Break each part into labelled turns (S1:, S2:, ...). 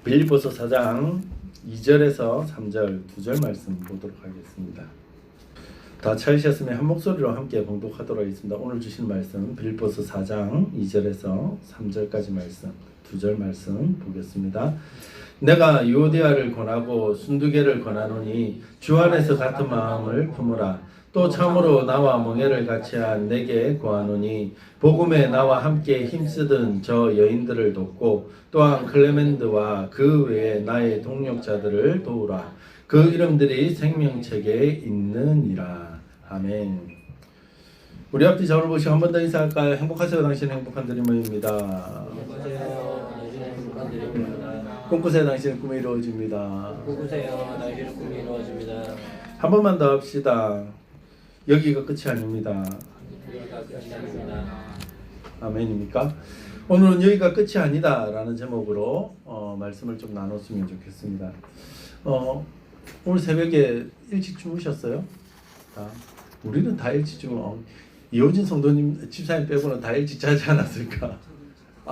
S1: 빌립보서 4장 2절에서 3절 두 절 말씀 보도록 하겠습니다. 다 찾으셨으면 한 목소리로 함께 봉독하도록 하겠습니다. 오늘 주신 말씀 빌립보서 4장 2절에서 3절까지 말씀 두 절 말씀 보겠습니다. 내가 유오디아를 권하고 순두개를 권하노니 주 안에서 같은 마음을 품으라. 또 참으로 나와 멍에를 같이한 내게 구하노니 복음에 나와 함께 힘쓰던 저 여인들을 돕고 또한 클레멘드와 그 외에 나의 동력자들을 도우라. 그 이름들이 생명책에 있느니라. 아멘. 우리 앞뒤 저를 보시고 한 번 더 인사할까요? 행복하세요. 당신은 행복한 드리머입니다. 꿈꾸세요. 당신의 꿈이 이루어집니다.
S2: 꿈꾸세요. 당신의 꿈이 이루어집니다.
S1: 한 번만 더 합시다. 여기가 끝이 아닙니다.
S2: 여기가 끝이 아닙니다.
S1: 아멘입니까? 오늘은 여기가 끝이 아니다 라는 제목으로 말씀을 좀 나눴으면 좋겠습니다. 오늘 새벽에 일찍 주무셨어요? 우리는 다 일찍 이호진 성도님 집사님 빼고는 다 일찍 자지 않았을까?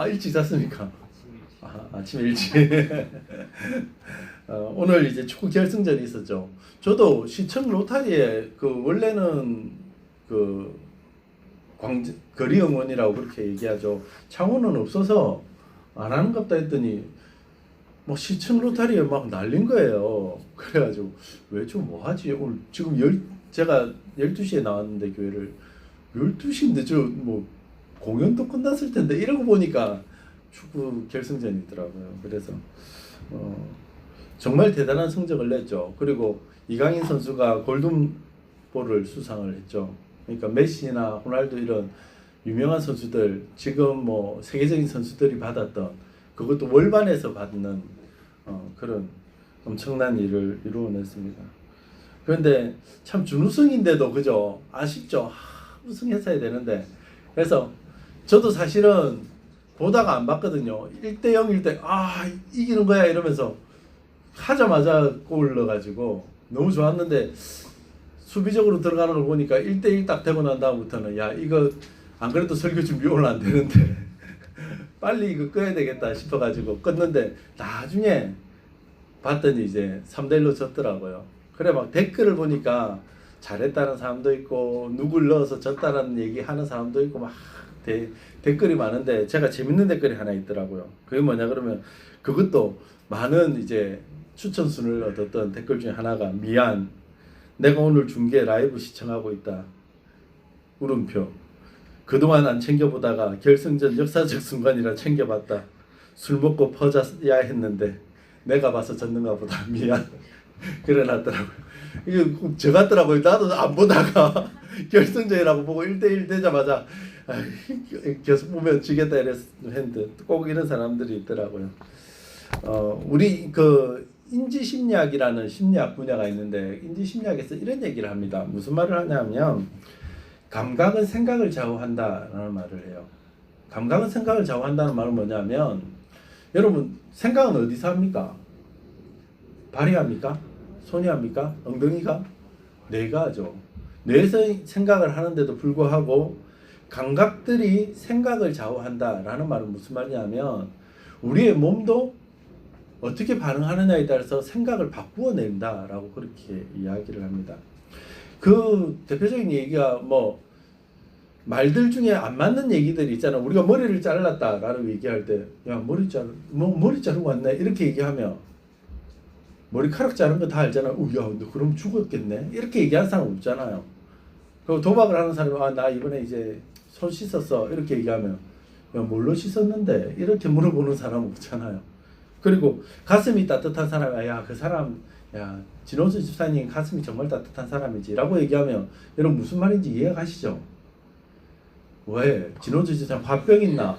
S1: 일찍 잤습니까? 아침에 일찍. 오늘 이제 축구 결승전이 있었죠. 저도 시청 로타리에 원래는 거리 응원이라고 그렇게 얘기하죠. 창원은 없어서 안 하는 것 같다 했더니 시청 로타리에 막 날린 거예요. 그래가지고 왜 좀 뭐하지? 오늘 지금 제가 12시에 나왔는데 교회를 12시인데 공연도 끝났을 텐데 이러고 보니까 축구 결승전이 있더라고요. 그래서 정말 대단한 성적을 냈죠. 그리고 이강인 선수가 골든볼을 수상을 했죠. 그러니까 메시나 호날두 이런 유명한 선수들, 지금 세계적인 선수들이 받았던 그것도 월반에서 받는 그런 엄청난 일을 이루어냈습니다. 그런데 참 준우승인데도 그죠? 아쉽죠. 우승했어야 되는데. 그래서 저도 사실은 보다가 안 봤거든요. 1대0 1대 이기는 거야 이러면서 하자마자 골 넣어가지고 너무 좋았는데 수비적으로 들어가는 걸 보니까 1대1 딱 되고 난 다음부터는 이거 안 그래도 설교 준비 오늘 안 되는데 빨리 이거 끄야 되겠다 싶어가지고 껐는데 나중에 봤더니 이제 3대1로 졌더라고요. 그래 막 댓글을 보니까 잘했다는 사람도 있고 누굴 넣어서 졌다는 얘기 하는 사람도 있고 막 댓글이 많은데 제가 재밌는 댓글이 하나 있더라고요. 그게 뭐냐 그러면 그것도 많은 이제 추천순을 얻었던 댓글 중에 하나가 미안 내가 오늘 중계 라이브 시청하고 있다. 물음표. 그동안 안 챙겨보다가 결승전 역사적 순간이라 챙겨봤다. 술 먹고 퍼져야 했는데 내가 봐서 졌는가 보다. 미안. 그래놨더라고요. 이게 저 같더라고요. 나도 안 보다가 결승전이라고 보고 1대1 되자마자 계속 보면 지겠다 했는데 꼭 이런 사람들이 있더라고요. 우리 인지심리학이라는 심리학 분야가 있는데 인지심리학에서 이런 얘기를 합니다. 무슨 말을 하냐면 감각은 생각을 좌우한다라는 말을 해요. 감각은 생각을 좌우한다는 말은 뭐냐면 여러분 생각은 어디서 합니까? 발이 합니까? 손이 합니까? 엉덩이가? 뇌가 하죠. 뇌에서 생각을 하는데도 불구하고 감각들이 생각을 좌우한다라는 말은 무슨 말이냐면 우리의 몸도 어떻게 반응하느냐에 따라서 생각을 바꾸어 낸다라고 그렇게 이야기를 합니다. 그 대표적인 얘기가 말들 중에 안 맞는 얘기들이 있잖아. 우리가 머리를 잘랐다라고 얘기할 때 머리 자르고 왔네 이렇게 얘기하면 머리카락 자른 거 다 알잖아. 너 그럼 죽었겠네 이렇게 얘기하는 사람 없잖아요. 그리고 도박을 하는 사람이 나 이번에 이제 손 씻었어 이렇게 얘기하면 뭘로 씻었는데 이렇게 물어보는 사람 없잖아요. 그리고 가슴이 따뜻한 사람, 그 사람, 진호수 집사님 가슴이 정말 따뜻한 사람이지 라고 얘기하면 여러분 무슨 말인지 이해가 가시죠? 왜? 진호수 집사님 화병 있나?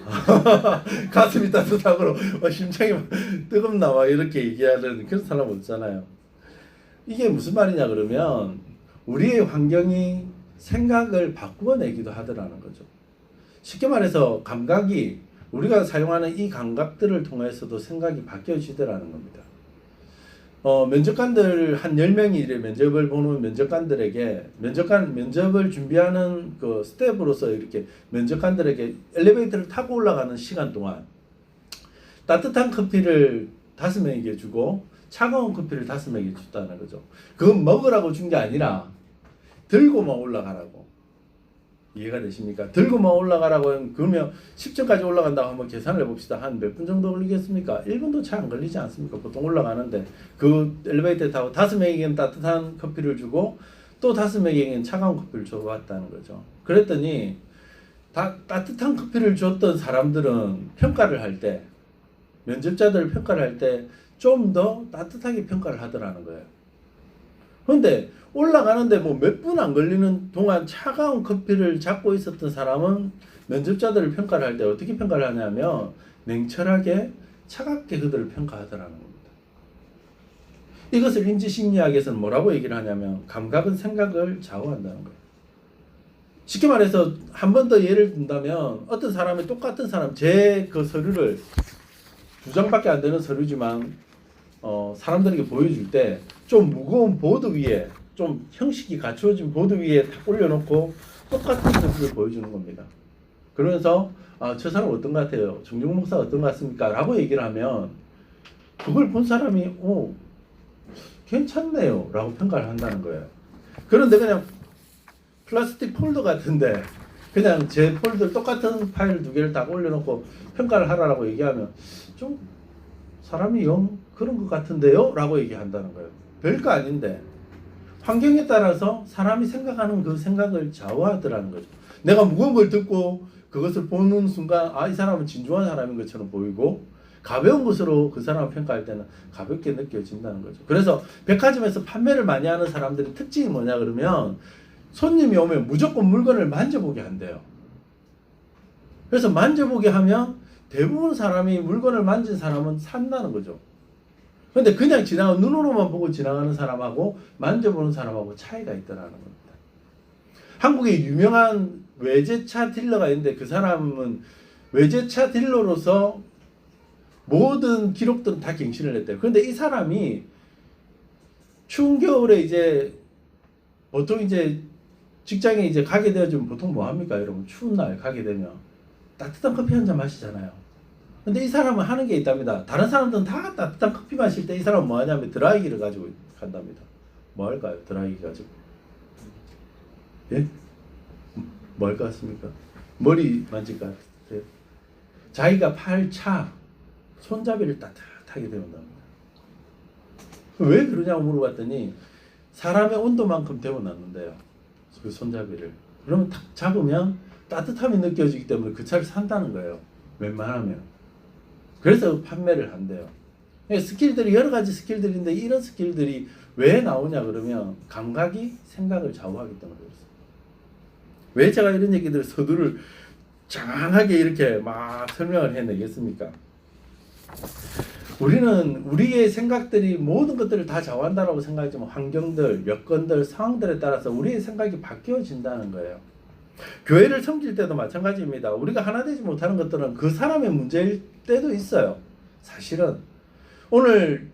S1: 가슴이 따뜻하고 심장이 뜨겁나? 이렇게 얘기하는 그런 사람 없잖아요. 이게 무슨 말이냐 그러면 우리의 환경이 생각을 바꾸어내기도 하더라는 거죠. 쉽게 말해서 감각이 우리가 사용하는 이 감각들을 통해서도 생각이 바뀌어지더라는 겁니다. 면접관들 한 10명이 이래 면접을 보는 면접관들에게 면접을 준비하는 그 스텝으로서 이렇게 면접관들에게 엘리베이터를 타고 올라가는 시간 동안 따뜻한 커피를 5명에게 주고 차가운 커피를 5명에게 줬다는 거죠. 그건 먹으라고 준 게 아니라 들고만 올라가라고. 이해가 되십니까? 들고만 올라가라고 하면 그러면 10층까지 올라간다고 한번 계산을 해봅시다. 한 몇 분 정도 걸리겠습니까? 1분도 채 안 걸리지 않습니까? 보통 올라가는데 그 엘리베이터 타고 5명에게는 따뜻한 커피를 주고 또 5명에게는 차가운 커피를 줘봤다는 거죠. 그랬더니 따뜻한 커피를 줬던 사람들은 평가를 할 때, 면접자들 평가를 할 때 좀 더 따뜻하게 평가를 하더라는 거예요. 그런데 올라가는데 뭐 몇 분 안 걸리는 동안 차가운 커피를 잡고 있었던 사람은 면접자들을 평가를 할 때 어떻게 평가를 하냐면 냉철하게 차갑게 그들을 평가하더라는 겁니다. 이것을 인지심리학에서는 뭐라고 얘기를 하냐면 감각은 생각을 좌우한다는 거예요. 쉽게 말해서 한 번 더 예를 든다면 어떤 사람이 똑같은 사람 제 그 서류를 2장밖에 안 되는 서류지만 사람들에게 보여줄 때 좀 무거운 보드 위에 좀 형식이 갖추어진 보드 위에 탁 올려놓고 똑같은 서류를 보여주는 겁니다. 그러면서 저 사람 어떤 것 같아요? 정종 목사 어떤 것 같습니까? 라고 얘기를 하면 그걸 본 사람이 괜찮네요 라고 평가를 한다는 거예요. 그런데 그냥 플라스틱 폴더 같은데 그냥 제 폴더 똑같은 파일 2개를 딱 올려놓고 평가를 하라고 얘기하면 좀 사람이 영 그런 것 같은데요? 라고 얘기한다는 거예요. 별거 아닌데 환경에 따라서 사람이 생각하는 그 생각을 좌우하더라는 거죠. 내가 무거운 걸 듣고 그것을 보는 순간 이 사람은 진중한 사람인 것처럼 보이고 가벼운 것으로 그 사람을 평가할 때는 가볍게 느껴진다는 거죠. 그래서 백화점에서 판매를 많이 하는 사람들의 특징이 뭐냐 그러면 손님이 오면 무조건 물건을 만져보게 한대요. 그래서 만져보게 하면 대부분 사람이 물건을 만진 사람은 산다는 거죠. 근데 그냥 눈으로만 보고 지나가는 사람하고 만져보는 사람하고 차이가 있더라는 겁니다. 한국에 유명한 외제차 딜러가 있는데 그 사람은 외제차 딜러로서 모든 기록들은 다 갱신을 했대요. 그런데 이 사람이 추운 겨울에 이제 보통 이제 직장에 이제 가게 되어지면 보통 뭐 합니까, 여러분? 추운 날 가게 되면 따뜻한 커피 한 잔 마시잖아요. 근데 이 사람은 하는 게 있답니다. 다른 사람들은 다 따뜻한 커피 마실 때 이 사람은 뭐 하냐면 드라이기를 가지고 간답니다. 뭐 할까요? 드라이기 가지고. 예? 뭐 할 것 같습니까? 머리 만질 것 같아요. 자기가 팔차 손잡이를 따뜻하게 데워납니다. 왜 그러냐고 물어봤더니 사람의 온도만큼 데워놨는데요. 그 손잡이를. 그러면 탁 잡으면 따뜻함이 느껴지기 때문에 그 차를 산다는 거예요. 웬만하면. 그래서 판매를 한대요. 스킬들이 여러 가지 스킬들인데 이런 스킬들이 왜 나오냐 그러면 감각이 생각을 좌우하기 때문에 그렇습니다. 왜 제가 이런 얘기들 서두를 장황하게 이렇게 막 설명을 해내겠습니까? 우리는 우리의 생각들이 모든 것들을 다 좌우한다고 생각하지만 환경들, 여건들, 상황들에 따라서 우리의 생각이 바뀌어진다는 거예요. 교회를 섬길 때도 마찬가지입니다. 우리가 하나 되지 못하는 것들은 그 사람의 문제일 때도 있어요. 사실은 오늘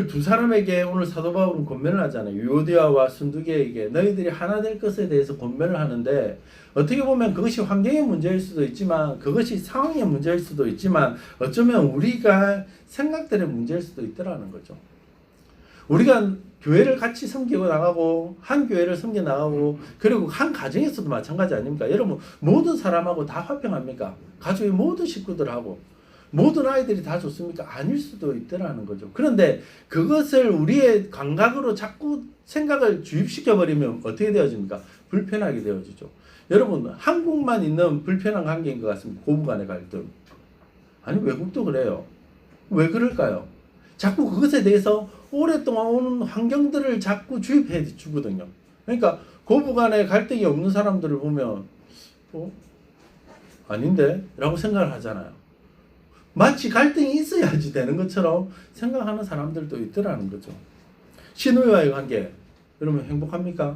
S1: 두 사람에게 오늘 사도 바울은 권면을 하잖아요. 유오디아와 순두계에게 너희들이 하나 될 것에 대해서 권면을 하는데 어떻게 보면 그것이 환경의 문제일 수도 있지만 그것이 상황의 문제일 수도 있지만 어쩌면 우리가 생각들의 문제일 수도 있더라는 거죠. 우리가 교회를 같이 섬기고 나가고 한 교회를 섬겨 나가고 그리고 한 가정에서도 마찬가지 아닙니까? 여러분 모든 사람하고 다 화평합니까? 가족의 모든 식구들하고 모든 아이들이 다 좋습니까? 아닐 수도 있더라는 거죠. 그런데 그것을 우리의 감각으로 자꾸 생각을 주입시켜 버리면 어떻게 되어집니까? 불편하게 되어지죠. 여러분 한국만 있는 불편한 관계인 것 같습니다. 고부간의 갈등. 아니 외국도 그래요. 왜 그럴까요? 자꾸 그것에 대해서 오랫동안 오는 환경들을 자꾸 주입해 주거든요. 그러니까 고부간의 갈등이 없는 사람들을 보면 아닌데? 라고 생각을 하잖아요. 마치 갈등이 있어야지 되는 것처럼 생각하는 사람들도 있더라는 거죠. 시누이와의 관계 여러분 행복합니까?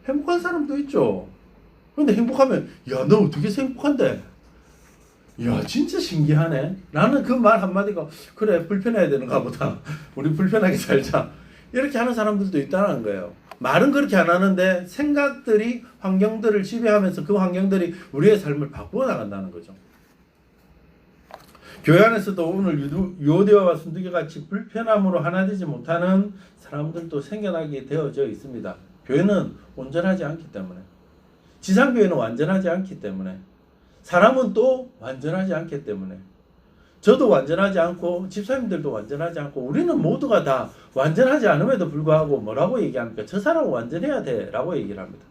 S1: 행복한 사람도 있죠. 그런데 행복하면 야 너 어떻게 행복한데? 야 진짜 신기하네. 나는 그 말 한마디가 그래 불편해야 되는가 보다. 우리 불편하게 살자. 이렇게 하는 사람들도 있다는 거예요. 말은 그렇게 안 하는데 생각들이 환경들을 지배하면서 그 환경들이 우리의 삶을 바꾸어 나간다는 거죠. 교회 안에서도 오늘 유오디아와 순두계 같이 불편함으로 하나 되지 못하는 사람들도 생겨나게 되어져 있습니다. 교회는 온전하지 않기 때문에, 지상교회는 완전하지 않기 때문에, 사람은 또 완전하지 않기 때문에, 저도 완전하지 않고 집사님들도 완전하지 않고 우리는 모두가 다 완전하지 않음에도 불구하고 뭐라고 얘기합니까? 저 사람은 완전해야 돼 라고 얘기를 합니다.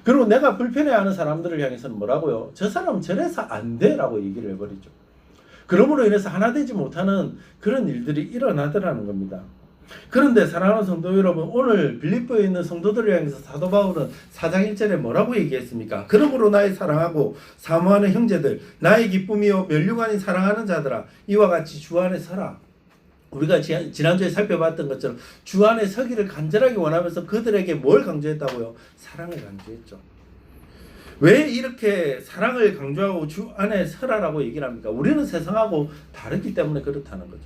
S1: 그리고 내가 불편해하는 사람들을 향해서는 뭐라고요? 저 사람은 저래서 안 돼 라고 얘기를 해버리죠. 그러므로 인해서 하나 되지 못하는 그런 일들이 일어나더라는 겁니다. 그런데 사랑하는 성도 여러분, 오늘 빌립보에 있는 성도들을 향해서 사도 바울은 4장 1절에 뭐라고 얘기했습니까? 그러므로 나의 사랑하고 사모하는 형제들, 나의 기쁨이요 면류관이 사랑하는 자들아, 이와 같이 주 안에 서라. 우리가 지난주에 살펴봤던 것처럼 주 안에 서기를 간절하게 원하면서 그들에게 뭘 강조했다고요? 사랑을 강조했죠. 왜 이렇게 사랑을 강조하고 주 안에 서라라고 얘기를 합니까? 우리는 세상하고 다르기 때문에 그렇다는 거죠.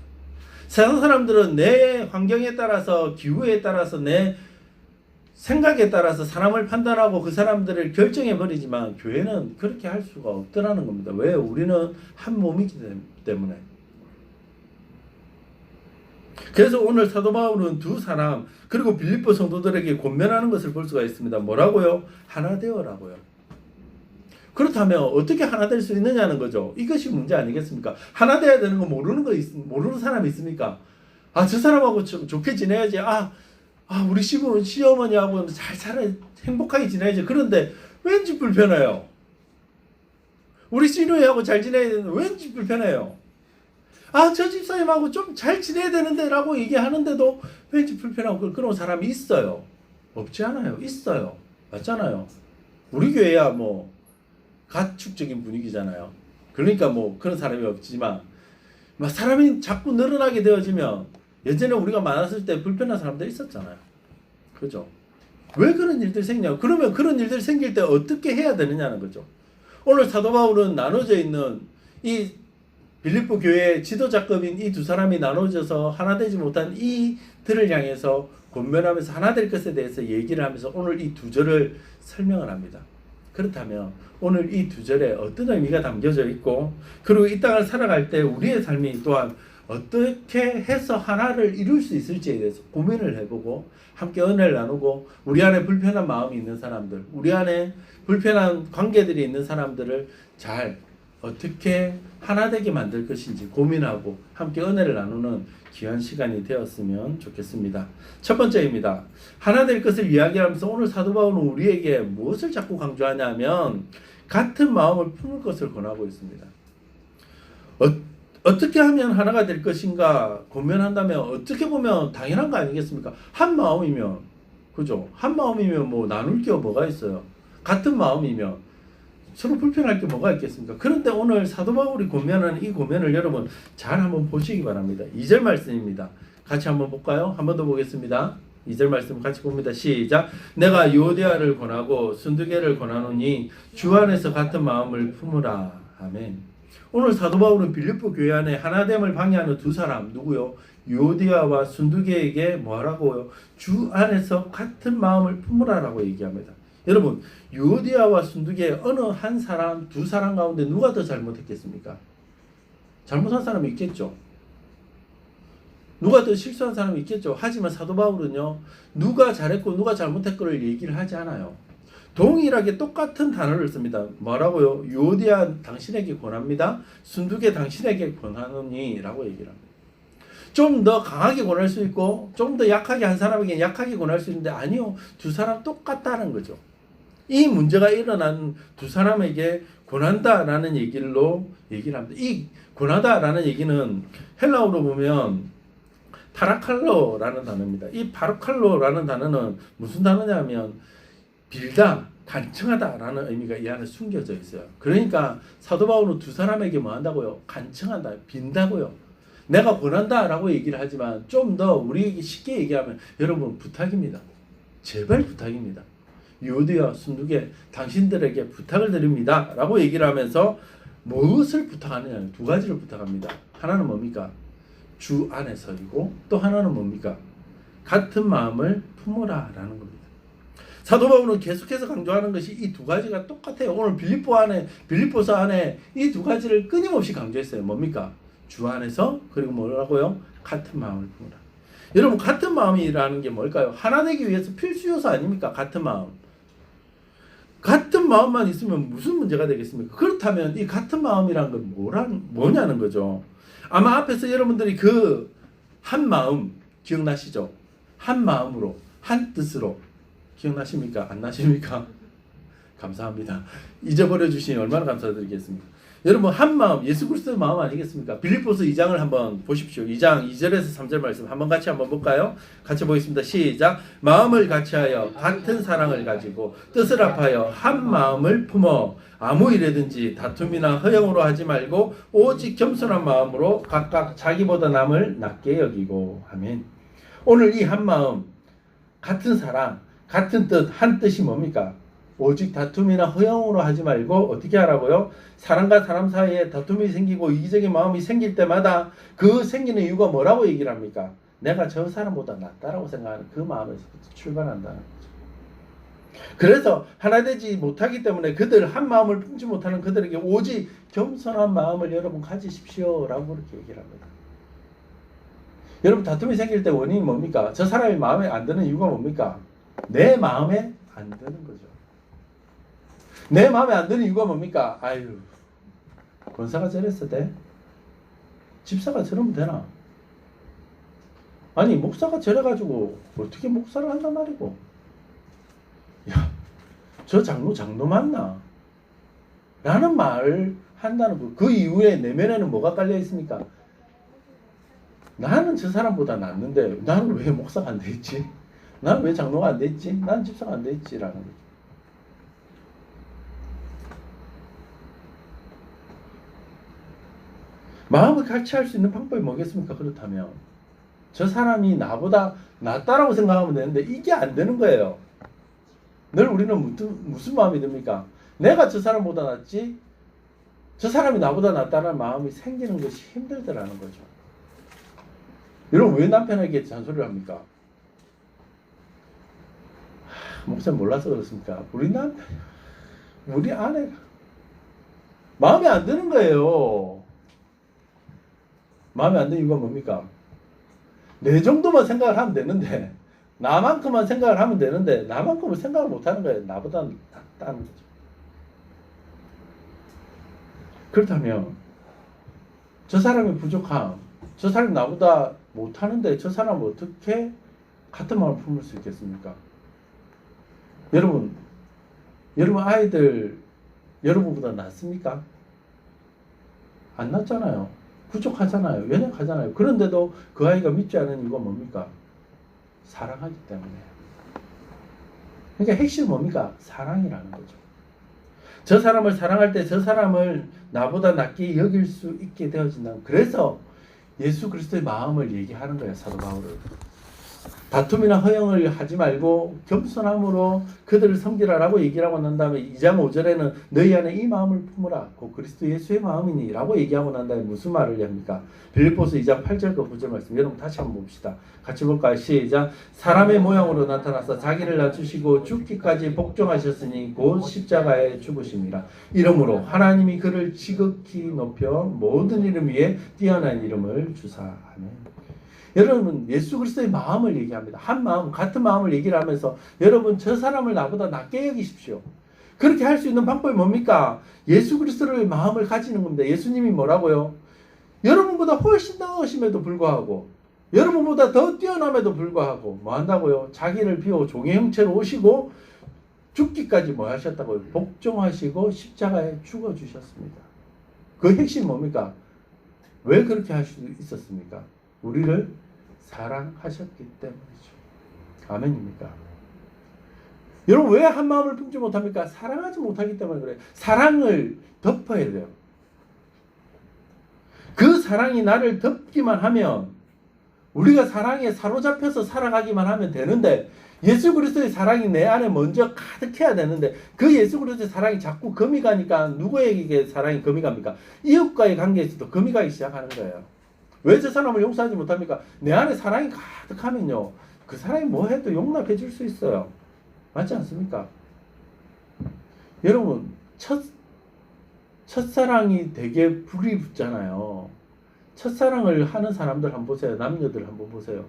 S1: 세상 사람들은 내 환경에 따라서, 기후에 따라서, 내 생각에 따라서 사람을 판단하고 그 사람들을 결정해버리지만 교회는 그렇게 할 수가 없더라는 겁니다. 왜? 우리는 한 몸이기 때문에. 그래서 오늘 사도 바울은 두 사람, 그리고 빌립보 성도들에게 권면하는 것을 볼 수가 있습니다. 뭐라고요? 하나 되어라고요. 그렇다면 어떻게 하나 될 수 있느냐는 거죠. 이것이 문제 아니겠습니까? 하나 돼야 되는 거 모르는 사람이 있습니까? 아, 저 사람하고 좋게 지내야지. 우리 시어머니하고 잘 살아, 행복하게 지내야지. 그런데 왠지 불편해요. 우리 시누이하고 잘 지내야 되는데 왠지 불편해요. 저 집사님하고 좀 잘 지내야 되는데 라고 얘기하는데도 왠지 불편하고 그런 사람이 있어요. 없지 않아요. 있어요. 맞잖아요. 우리 교회야 뭐 가축적인 분위기잖아요. 그러니까 뭐 그런 사람이 없지만 사람이 자꾸 늘어나게 되어지면, 예전에 우리가 많았을 때 불편한 사람들 있었잖아요. 그죠? 왜 그런 일들이 생기냐고. 그러면 그런 일들이 생길 때 어떻게 해야 되느냐는 거죠. 오늘 사도 바울은 나눠져 있는 이 빌립보 교회의 지도자급인 이 두 사람이 나눠져서 하나 되지 못한 이들을 향해서 권면하면서 하나 될 것에 대해서 얘기를 하면서 오늘 이 두 절을 설명을 합니다. 그렇다면 오늘 이 두 절에 어떤 의미가 담겨져 있고, 그리고 이 땅을 살아갈 때 우리의 삶이 또한 어떻게 해서 하나를 이룰 수 있을지에 대해서 고민을 해보고 함께 은혜를 나누고, 우리 안에 불편한 마음이 있는 사람들, 우리 안에 불편한 관계들이 있는 사람들을 잘 어떻게 하나 되게 만들 것인지 고민하고 함께 은혜를 나누는 귀한 시간이 되었으면 좋겠습니다. 첫 번째입니다. 하나 될 것을 이야기하면서 오늘 사도 바울은 우리에게 무엇을 자꾸 강조하냐면 같은 마음을 품을 것을 권하고 있습니다. 어떻게 하면 하나가 될 것인가 고민한다면 어떻게 보면 당연한 거 아니겠습니까? 한 마음이면, 그죠? 한 마음이면 뭐 나눌 게 뭐가 있어요? 같은 마음이면 서로 불편할 게 뭐가 있겠습니까? 그런데 오늘 사도 바울이 고면하는 이 고면을 여러분 잘 한번 보시기 바랍니다. 2절 말씀입니다. 같이 한번 볼까요? 한 번 더 보겠습니다. 2절 말씀 같이 봅니다. 시작. 내가 유오디아를 권하고 순두계를 권하노니 주 안에서 같은 마음을 품으라. 아멘. 오늘 사도 바울은 빌립보 교회 안에 하나됨을 방해하는 두 사람, 누구요? 유오디아와 순두계에게 뭐하라고요? 주 안에서 같은 마음을 품으라라고 얘기합니다. 여러분, 유오디아와 순두계 어느 한 사람, 두 사람 가운데 누가 더 잘못했겠습니까? 잘못한 사람이 있겠죠. 누가 더 실수한 사람이 있겠죠. 하지만 사도 바울은요, 누가 잘했고 누가 잘못했고를 얘기를 하지 않아요. 동일하게 똑같은 단어를 씁니다. 뭐라고요? 유오디아 당신에게 권합니다. 순두계 당신에게 권하노니 라고 얘기를 합니다. 좀 더 강하게 권할 수 있고 좀 더 약하게 한 사람에게 약하게 권할 수 있는데, 아니요, 두 사람 똑같다는 거죠. 이 문제가 일어난 두 사람에게 권한다라는 얘기를 합니다. 이 권하다라는 얘기는 헬라어로 보면 파라칼로라는 단어입니다. 이 파라칼로라는 단어는 무슨 단어냐면 빌다, 간청하다라는 의미가 이 안에 숨겨져 있어요. 그러니까 사도 바울은 두 사람에게 뭐 한다고요? 간청한다, 빈다고요. 내가 권한다라고 얘기를 하지만 좀 더 우리에게 쉽게 얘기하면, 여러분 부탁입니다. 제발 부탁입니다. 유오디아, 순두계 당신들에게 부탁을 드립니다 라고 얘기를 하면서 무엇을 부탁하느냐, 두 가지를 부탁합니다. 하나는 뭡니까? 주 안에 서이고, 또 하나는 뭡니까? 같은 마음을 품으라 라는 겁니다. 사도 바울은 계속해서 강조하는 것이 이 두 가지가 똑같아요. 오늘 빌립보서 안에 이 두 가지를 끊임없이 강조했어요. 뭡니까? 주 안에서 그리고 뭐라고요? 같은 마음을 품으라. 여러분 같은 마음이라는 게 뭘까요? 하나 되기 위해서 필수 요소 아닙니까? 같은 마음. 같은 마음만 있으면 무슨 문제가 되겠습니까? 그렇다면 이 같은 마음이란 건 뭐냐는 거죠. 아마 앞에서 여러분들이 그 한 마음 기억나시죠? 한 마음으로 한 뜻으로 기억나십니까? 안 나십니까? 감사합니다. 잊어버려 주시니 얼마나 감사드리겠습니까? 여러분 한 마음 예수 그리스도의 마음 아니겠습니까? 빌립보서 2장을 한번 보십시오. 2장 2절에서 3절 말씀 한번 같이 한번 볼까요? 같이 보겠습니다. 시작. 마음을 같이하여 같은 사랑을 가지고 뜻을 합하여 한 마음을 품어 아무 일에든지 다툼이나 허영으로 하지 말고 오직 겸손한 마음으로 각각 자기보다 남을 낮게 여기고. 아멘. 오늘 이 한 마음 같은 사랑 같은 뜻 한 뜻이 뭡니까? 오직 다툼이나 허영으로 하지 말고 어떻게 하라고요? 사람과 사람 사이에 다툼이 생기고 이기적인 마음이 생길 때마다 그 생기는 이유가 뭐라고 얘기를 합니까? 내가 저 사람보다 낫다라고 생각하는 그 마음에서 출발한다는 거죠. 그래서 하나 되지 못하기 때문에 그들 한 마음을 품지 못하는 그들에게 오직 겸손한 마음을 여러분 가지십시오라고 그렇게 얘기를 합니다. 여러분 다툼이 생길 때 원인이 뭡니까? 저 사람이 마음에 안 드는 이유가 뭡니까? 내 마음에 안 드는 거죠. 내 마음에 안 드는 이유가 뭡니까? 아유, 권사가 저랬어 돼? 집사가 저러면 되나? 아니 목사가 저래가지고 어떻게 목사를 한단 말이고? 야, 저 장로 맞나? 라는 말을 한다는 그 이후에 내면에는 뭐가 깔려 있습니까? 나는 저 사람보다 낫는데 나는 왜 목사가 안 돼 있지? 나는 왜 장로가 안 돼 있지? 나는 집사가 안 돼 있지? 라는 거죠. 마음을 같이 할 수 있는 방법이 뭐겠습니까? 그렇다면 저 사람이 나보다 낫다라고 생각하면 되는데 이게 안 되는 거예요. 늘 우리는 무슨 마음이 듭니까? 내가 저 사람보다 낫지 저 사람이 나보다 낫다는 마음이 생기는 것이 힘들더라는 거죠. 여러분 왜 남편에게 잔소리를 합니까? 목사님 몰라서 그렇습니까? 우리 아내가 마음에 안 드는 거예요. 마음에 안 드는 이유가 뭡니까? 내 정도만 생각을 하면 되는데 나만큼만 생각을 하면 되는데 나만큼은 생각을 못하는 거예요. 나보다 낫다는 거죠. 그렇다면 저 사람의 부족함, 저 사람이 나보다 못하는데 저 사람은 어떻게 같은 마음을 품을 수 있겠습니까? 여러분 아이들 여러분보다 낫습니까? 안 낫잖아요. 부족하잖아요. 연약하잖아요. 그런데도 그 아이가 믿지 않은 이유가 뭡니까? 사랑하기 때문에. 그러니까 핵심은 뭡니까? 사랑이라는 거죠. 저 사람을 사랑할 때 저 사람을 나보다 낫게 여길 수 있게 되어진다는. 그래서 예수 그리스도의 마음을 얘기하는 거예요. 사도 바울은. 다툼이나 허영을 하지 말고 겸손함으로 그들을 섬기라라고 얘기를 하고 난 다음에 2장 5절에는 너희 안에 이 마음을 품으라. 곧 그리스도 예수의 마음이니 라고 얘기하고 난 다음에 무슨 말을 합니까? 빌립보서 2장 8절과 9절 말씀 여러분 다시 한번 봅시다. 같이 볼까요? 시작. 사람의 모양으로 나타나서 자기를 낮추시고 죽기까지 복종하셨으니 곧 십자가에 죽으심이라. 이러므로 하나님이 그를 지극히 높여 모든 이름 위에 뛰어난 이름을 주사. 아멘. 여러분 예수 그리스도의 마음을 얘기합니다. 한 마음, 같은 마음을 얘기를 하면서 여러분 저 사람을 나보다 낫게 여기십시오. 그렇게 할 수 있는 방법이 뭡니까? 예수 그리스도의 마음을 가지는 겁니다. 예수님이 뭐라고요? 여러분보다 훨씬 나으심에도 불구하고 여러분보다 더 뛰어남에도 불구하고 뭐 한다고요? 자기를 비워 종의 형체로 오시고 죽기까지 뭐 하셨다고요? 복종하시고 십자가에 죽어주셨습니다. 그 핵심이 뭡니까? 왜 그렇게 할 수 있었습니까? 우리를 사랑하셨기 때문이죠. 아멘입니까? 여러분 왜 한 마음을 품지 못합니까? 사랑하지 못하기 때문에 그래요. 사랑을 덮어야 돼요. 그 사랑이 나를 덮기만 하면 우리가 사랑에 사로잡혀서 살아가기만 하면 되는데 예수 그리스도의 사랑이 내 안에 먼저 가득해야 되는데 그 예수 그리스도의 사랑이 자꾸 금이 가니까 누구에게 사랑이 금이 갑니까? 이웃과의 관계에서도 금이 가기 시작하는 거예요. 왜 저 사람을 용서하지 못합니까? 내 안에 사랑이 가득하면요 그 사람이 뭐 해도 용납해 줄 수 있어요. 맞지 않습니까? 여러분, 첫사랑이 되게 불이 붙잖아요. 첫사랑을 하는 사람들 한번 보세요. 남녀들 한번 보세요.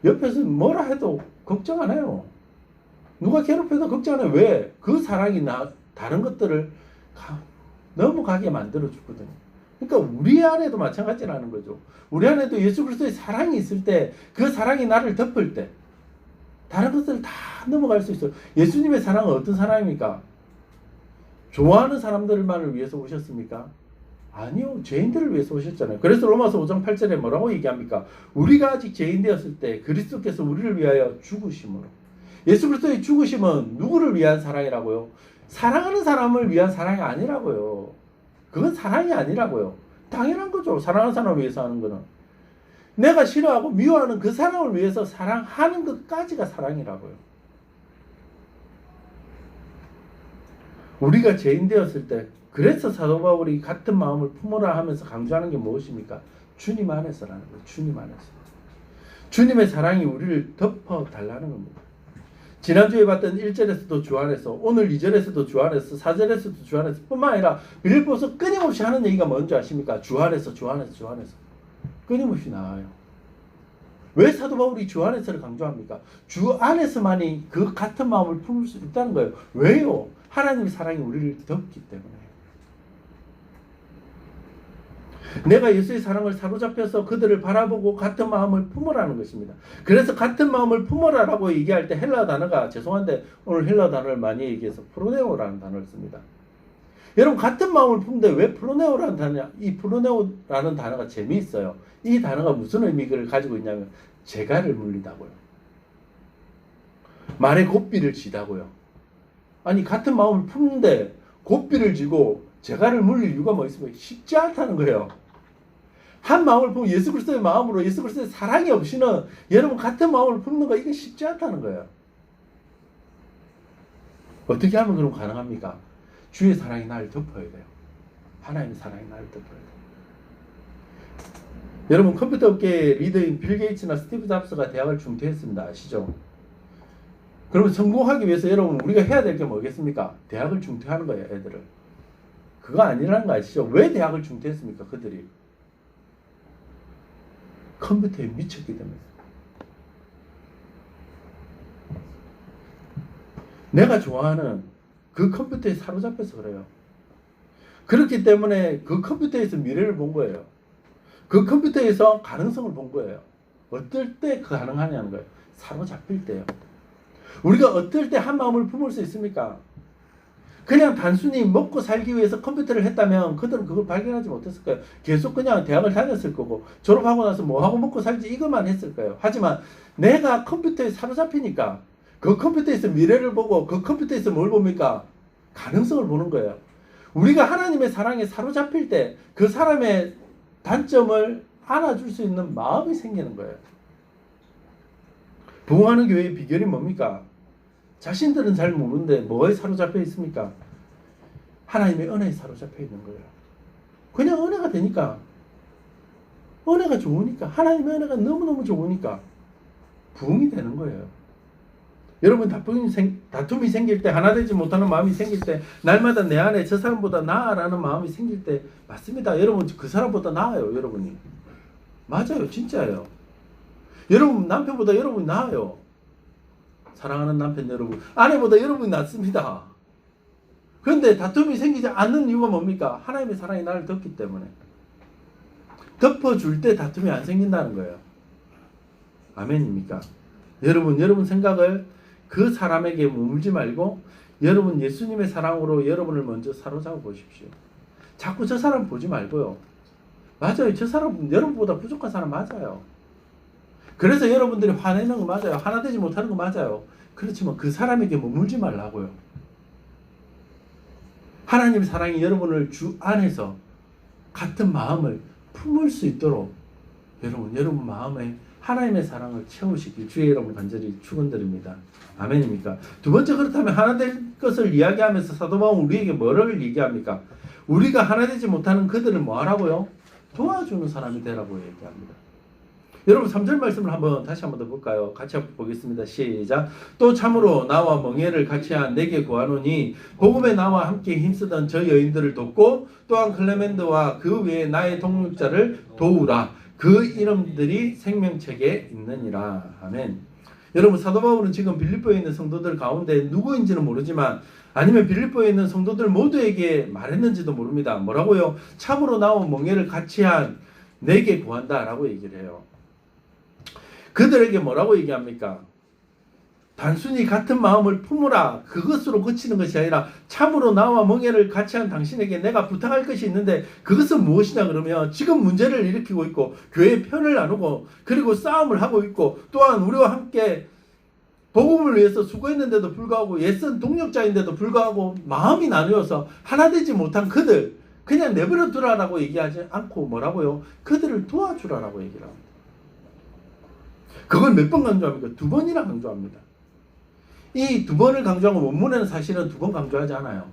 S1: 옆에서 뭐라 해도 걱정 안 해요. 누가 괴롭혀도 걱정 안 해요. 왜? 그 사랑이 다른 것들을 넘어가게 만들어 주거든요. 그러니까 우리 안에도 마찬가지라는 거죠. 우리 안에도 예수 그리스도의 사랑이 있을 때, 그 사랑이 나를 덮을 때 다른 것들을 다 넘어갈 수 있어요. 예수님의 사랑은 어떤 사랑입니까? 좋아하는 사람들만을 위해서 오셨습니까? 아니요. 죄인들을 위해서 오셨잖아요. 그래서 로마서 5장 8절에 뭐라고 얘기합니까? 우리가 아직 죄인 되었을 때 그리스도께서 우리를 위하여 죽으심으로. 예수 그리스도의 죽으심은 누구를 위한 사랑이라고요? 사랑하는 사람을 위한 사랑이 아니라고요. 그건 사랑이 아니라고요. 당연한 거죠. 사랑하는 사람을 위해서 하는 거는. 내가 싫어하고 미워하는 그 사람을 위해서 사랑하는 것까지가 사랑이라고요. 우리가 죄인 되었을 때, 그래서 사도 바울이 같은 마음을 품으라 하면서 강조하는 게 무엇입니까? 주님 안에서라는 거예요. 주님 안에서. 주님의 사랑이 우리를 덮어달라는 겁니다. 지난주에 봤던 1절에서도 주 안에서, 오늘 2절에서도 주 안에서, 4절에서도 주 안에서 뿐만 아니라 빌립보서 끊임없이 하는 얘기가 뭔지 아십니까? 주 안에서, 주 안에서, 주 안에서. 끊임없이 나와요. 왜 사도 바울이 주 안에서를 강조합니까? 주 안에서만이 그 같은 마음을 품을 수 있다는 거예요. 왜요? 하나님의 사랑이 우리를 덮기 때문에. 내가 예수의 사랑을 사로잡혀서 그들을 바라보고 같은 마음을 품으라는 것입니다. 그래서 같은 마음을 품으라라고 얘기할 때 헬라 단어가, 죄송한데 오늘 헬라 단어를 많이 얘기해서 프로네오라는 단어를 씁니다. 여러분, 같은 마음을 품는데 왜 프로네오라는 단어냐? 이 프로네오라는 단어가 재미있어요. 이 단어가 무슨 의미를 가지고 있냐면 재갈을 물리다고요. 말에 고삐를 지다고요. 아니, 같은 마음을 품는데 고삐를 지고 재갈을 물릴 이유가 뭐 있습니까? 쉽지 않다는 거예요. 한 마음을 품고 예수 그리스도의 마음으로, 예수 그리스도의 사랑이 없이는 여러분 같은 마음을 품는 거, 이게 쉽지 않다는 거예요. 어떻게 하면 그럼 가능합니까? 주의 사랑이 나를 덮어야 돼요. 하나님의 사랑이 나를 덮어야 돼요. 여러분, 컴퓨터 업계의 리더인 빌 게이츠나 스티브 잡스가 대학을 중퇴했습니다. 아시죠? 그러면 성공하기 위해서 여러분, 우리가 해야 될 게 뭐겠습니까? 대학을 중퇴하는 거예요, 애들을. 그거 아니라는 거 아시죠? 왜 대학을 중퇴했습니까, 그들이? 컴퓨터에 미쳤기 때문에. 내가 좋아하는 그 컴퓨터에 사로잡혀서 그래요. 그렇기 때문에 그 컴퓨터에서 미래를 본 거예요. 그 컴퓨터에서 가능성을 본 거예요. 어떨 때 가능하냐는 거예요. 사로잡힐 때요. 우리가 어떨 때 한 마음을 품을 수 있습니까? 그냥 단순히 먹고 살기 위해서 컴퓨터를 했다면 그들은 그걸 발견하지 못했을 거예요. 계속 그냥 대학을 다녔을 거고, 졸업하고 나서 뭐 하고 먹고 살지 이것만 했을 거예요. 하지만 내가 컴퓨터에 사로잡히니까 그 컴퓨터에서 미래를 보고, 그 컴퓨터에서 뭘 봅니까? 가능성을 보는 거예요. 우리가 하나님의 사랑에 사로잡힐 때 그 사람의 단점을 안아줄 수 있는 마음이 생기는 거예요. 부흥하는 교회의 비결이 뭡니까? 자신들은 잘 모르는데 뭐에 사로잡혀 있습니까? 하나님의 은혜에 사로잡혀 있는 거예요. 그냥 은혜가 되니까, 은혜가 좋으니까, 하나님의 은혜가 너무너무 좋으니까 부흥이 되는 거예요. 여러분, 다툼이 생길 때, 하나 되지 못하는 마음이 생길 때, 날마다 내 안에 저 사람보다 나아라는 마음이 생길 때, 맞습니다. 여러분, 그 사람보다 나아요, 여러분이. 맞아요, 진짜예요. 여러분, 남편보다 여러분이 나아요. 사랑하는 남편 여러분, 아내보다 여러분이 낫습니다. 그런데 다툼이 생기지 않는 이유가 뭡니까? 하나님의 사랑이 나를 덮기 때문에. 덮어줄 때 다툼이 안 생긴다는 거예요. 아멘입니까? 여러분 생각을 그 사람에게 머물지 말고 여러분 예수님의 사랑으로 여러분을 먼저 사로잡아 보십시오. 자꾸 저 사람 보지 말고요. 맞아요. 저 사람 여러분보다 부족한 사람 맞아요. 그래서 여러분들이 화내는 거 맞아요. 하나 되지 못하는 거 맞아요. 그렇지만 그 사람에게 머물지 말라고요. 하나님의 사랑이 여러분을 주 안에서 같은 마음을 품을 수 있도록 여러분 마음에 하나님의 사랑을 채우시길 주의 여러분 간절히 축원드립니다. 아멘입니까? 두 번째, 그렇다면 하나 될 것을 이야기하면서 사도 바울은 우리에게 뭐를 얘기합니까? 우리가 하나 되지 못하는 그들을 뭐 하라고요? 도와주는 사람이 되라고 얘기합니다. 여러분 3절 말씀을 다시 한번 더 볼까요? 같이 한번 보겠습니다. 시작. 또 참으로 나와 멍에를 같이 한 내게 구하노니 복음에 나와 함께 힘쓰던 저 여인들을 돕고 또한 클레멘드와 그 외에 나의 동역자를 도우라. 그 이름들이 생명책에 있느니라. 아멘. 여러분 사도 바울은 지금 빌립보에 있는 성도들 가운데 누구인지는 모르지만 아니면 빌립보에 있는 성도들 모두에게 말했는지도 모릅니다. 뭐라고요? 참으로 나와 멍에를 같이 한 내게 구한다 라고 얘기를 해요. 그들에게 뭐라고 얘기합니까? 단순히 같은 마음을 품으라 그것으로 그치는 것이 아니라 참으로 나와 멍에를 같이 한 당신에게 내가 부탁할 것이 있는데 그것은 무엇이냐 그러면 지금 문제를 일으키고 있고 교회의 편을 나누고 그리고 싸움을 하고 있고 또한 우리와 함께 복음을 위해서 수고했는데도 불구하고 옛선 동력자인데도 불구하고 마음이 나누어서 하나 되지 못한 그들 그냥 내버려 두라라고 얘기하지 않고 뭐라고요? 그들을 도와주라라고 얘기를 합니다. 그걸 몇 번 강조합니까? 2번이나 강조합니다. 이 2번을 강조하고 원문에는 사실은 2번 강조하지 않아요.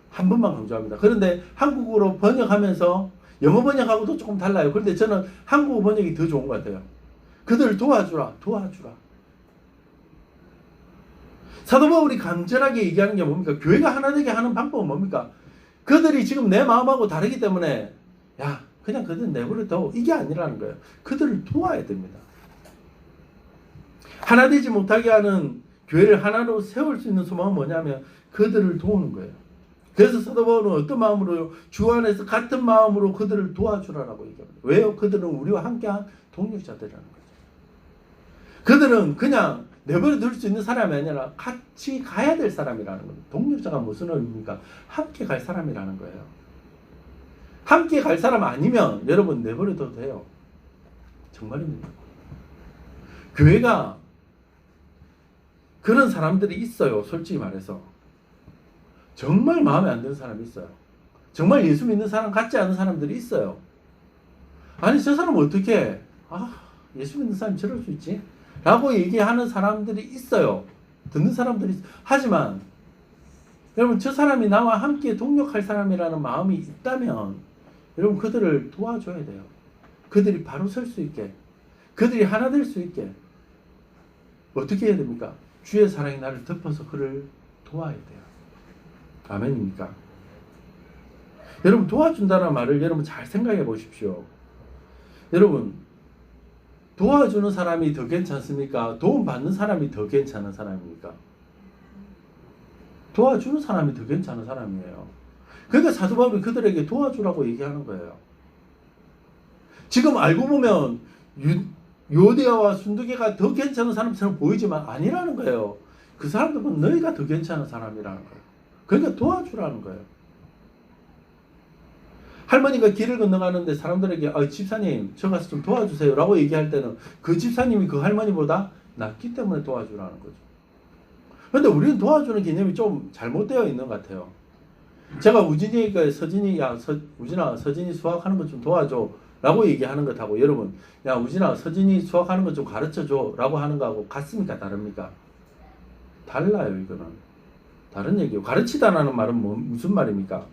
S1: 한 번만 강조합니다. 그런데 한국어로 번역하면서 영어 번역하고도 조금 달라요. 그런데 저는 한국어 번역이 더 좋은 것 같아요. 그들을 도와주라. 사도 바울이 간절하게 얘기하는 게 뭡니까? 교회가 하나 되게 하는 방법은 뭡니까? 그들이 지금 내 마음하고 다르기 때문에 야 그냥 그들 내버려 둬 이게 아니라는 거예요. 그들을 도와야 됩니다. 하나 되지 못하게 하는 교회를 하나로 세울 수 있는 소망은 뭐냐면 그들을 도우는 거예요. 그래서 사도 바울은 어떤 마음으로요? 주 안에서 같은 마음으로 그들을 도와주라라고 얘기합니다. 왜요? 그들은 우리와 함께한 동력자들이라는 거죠. 그들은 그냥 내버려 둘 수 있는 사람이 아니라 같이 가야 될 사람이라는 겁니다. 동력자가 무슨 의미입니까? 함께 갈 사람이라는 거예요. 함께 갈 사람 아니면 여러분 내버려 둬도 돼요. 정말입니다. 교회가 그런 사람들이 있어요. 솔직히 말해서. 정말 마음에 안 드는 사람이 있어요. 정말 예수 믿는 사람 같지 않은 사람들이 있어요. 아니 저 사람은 어떻게 해? 예수 믿는 사람이 저럴 수 있지? 라고 얘기하는 사람들이 있어요. 듣는 사람들이 하지만 여러분 저 사람이 나와 함께 동력할 사람이라는 마음이 있다면 여러분 그들을 도와줘야 돼요. 그들이 바로 설 수 있게 그들이 하나 될 수 있게 어떻게 해야 됩니까? 주의 사랑이 나를 덮어서 그를 도와야 돼요. 아멘입니까? 여러분 도와준다는 말을 여러분 잘 생각해 보십시오. 여러분 도와주는 사람이 더 괜찮습니까? 도움받는 사람이 더 괜찮은 사람입니까? 도와주는 사람이 더 괜찮은 사람이에요. 그러니까 사도 바울이 그들에게 도와주라고 얘기하는 거예요. 지금 알고 보면 요디아와 순두개가 더 괜찮은 사람처럼 보이지만 아니라는 거예요. 그 사람들은 너희가 더 괜찮은 사람이라는 거예요. 그러니까 도와주라는 거예요. 할머니가 길을 건너가는데 사람들에게 집사님 저 가서 좀 도와주세요 라고 얘기할 때는 그 집사님이 그 할머니보다 낫기 때문에 도와주라는 거죠. 그런데 우리는 도와주는 개념이 좀 잘못되어 있는 것 같아요. 제가 우진이가 우진아 서진이 수학하는 거 좀 도와줘 라고 얘기하는 것하고 여러분 야 우진아 서진이 수학하는 거 좀 가르쳐줘 라고 하는 거하고 같습니까? 다릅니까? 달라요. 이거는 다른 얘기예요. 가르치다라는 말은 무슨 말입니까?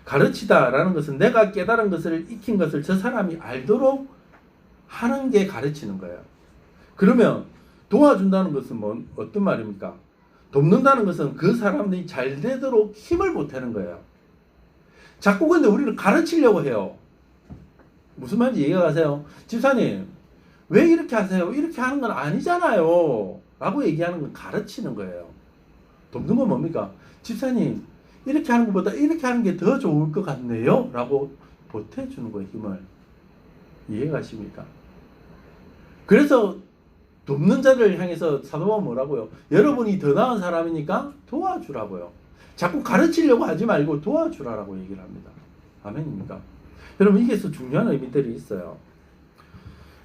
S1: 가르치다라는 것은 내가 깨달은 것을 익힌 것을 저 사람이 알도록 하는 게 가르치는 거예요. 그러면 도와준다는 것은 어떤 말입니까? 돕는다는 것은 그 사람이 잘 되도록 힘을 보태는 거예요. 자꾸 근데 우리는 가르치려고 해요. 무슨 말인지 이해가 가세요? 집사님 왜 이렇게 하세요? 이렇게 하는 건 아니잖아요 라고 얘기하는 건 가르치는 거예요. 돕는 건 뭡니까? 집사님 이렇게 하는 것보다 이렇게 하는 게 더 좋을 것 같네요 라고 보태주는 거예요. 힘을. 이해가 가십니까? 그래서 돕는 자를 향해서 사도 바울은 뭐라고요? 여러분이 더 나은 사람이니까 도와주라고요. 자꾸 가르치려고 하지 말고 도와주라라고 얘기를 합니다. 아멘입니까? 여러분 이게 중요한 의미들이 있어요.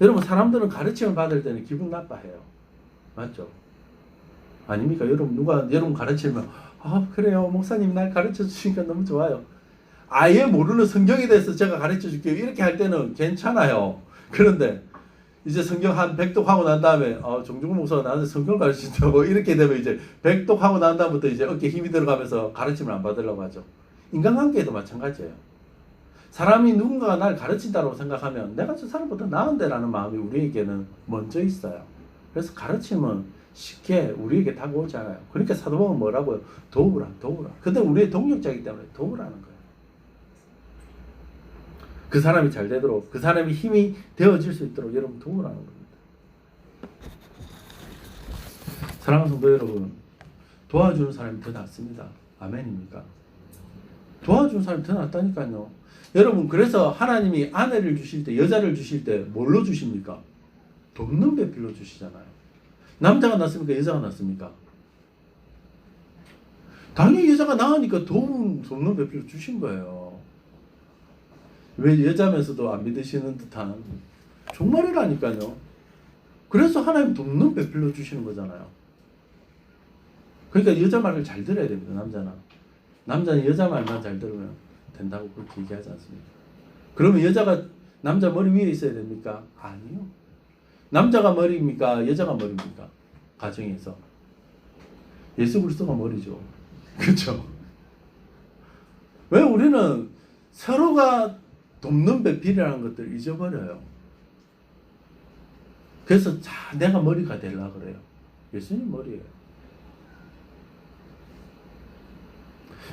S1: 여러분 사람들은 가르침을 받을 때는 기분 나빠해요. 맞죠? 아닙니까? 여러분 누가 여러분 가르치면 그래요 목사님 날 가르쳐 주시니까 너무 좋아요. 아예 모르는 성경에 대해서 제가 가르쳐 줄게요 이렇게 할 때는 괜찮아요. 그런데 이제 성경 한 100독하고 난 다음에 정중훈 목사가 나한테 성경 가르친다고 이렇게 되면 이제 100독하고 난 다음부터 이제 어깨 힘이 들어가면서 가르침을 안 받으려고 하죠. 인간관계에도 마찬가지예요. 사람이 누군가가 날 가르친다고 생각하면 내가 저 사람보다 나은데라는 마음이 우리에게는 먼저 있어요. 그래서 가르침은 쉽게 우리에게 다가오잖아요. 그러니까 사도바울은 뭐라고요? 도우라, 도우라. 근데 우리의 동력자이기 때문에 도우라는 거예요. 그 사람이 잘 되도록, 그 사람이 힘이 되어질 수 있도록 여러분 도우라는 겁니다. 사랑하는 성도 여러분, 도와주는 사람이 더 낫습니다. 아멘입니까? 도와주는 사람이 더 낫다니까요. 여러분, 그래서 하나님이 아내를 주실 때, 여자를 주실 때 뭘로 주십니까? 돕는 배필로 주시잖아요. 남자가 낫습니까? 여자가 낫습니까? 당연히 여자가 나으니까 돕는 배필로 주신 거예요. 왜 여자면서도 안 믿으시는 듯한 정말이라니까요. 그래서 하나님 돕는 배필로 주시는 거잖아요. 그러니까 여자 말을 잘 들어야 됩니다. 남자는 여자 말만 잘 들으면 된다고 그렇게 얘기하지 않습니까? 그러면 여자가 남자 머리 위에 있어야 됩니까? 아니요. 남자가 머리입니까? 여자가 머리입니까? 가정에서 예수 그리스도가 머리죠. 그렇죠? 왜 우리는 서로가 돕는 배필이라는 것들을 잊어버려요. 그래서 내가 머리가 되려고 그래요. 예수님 머리예요.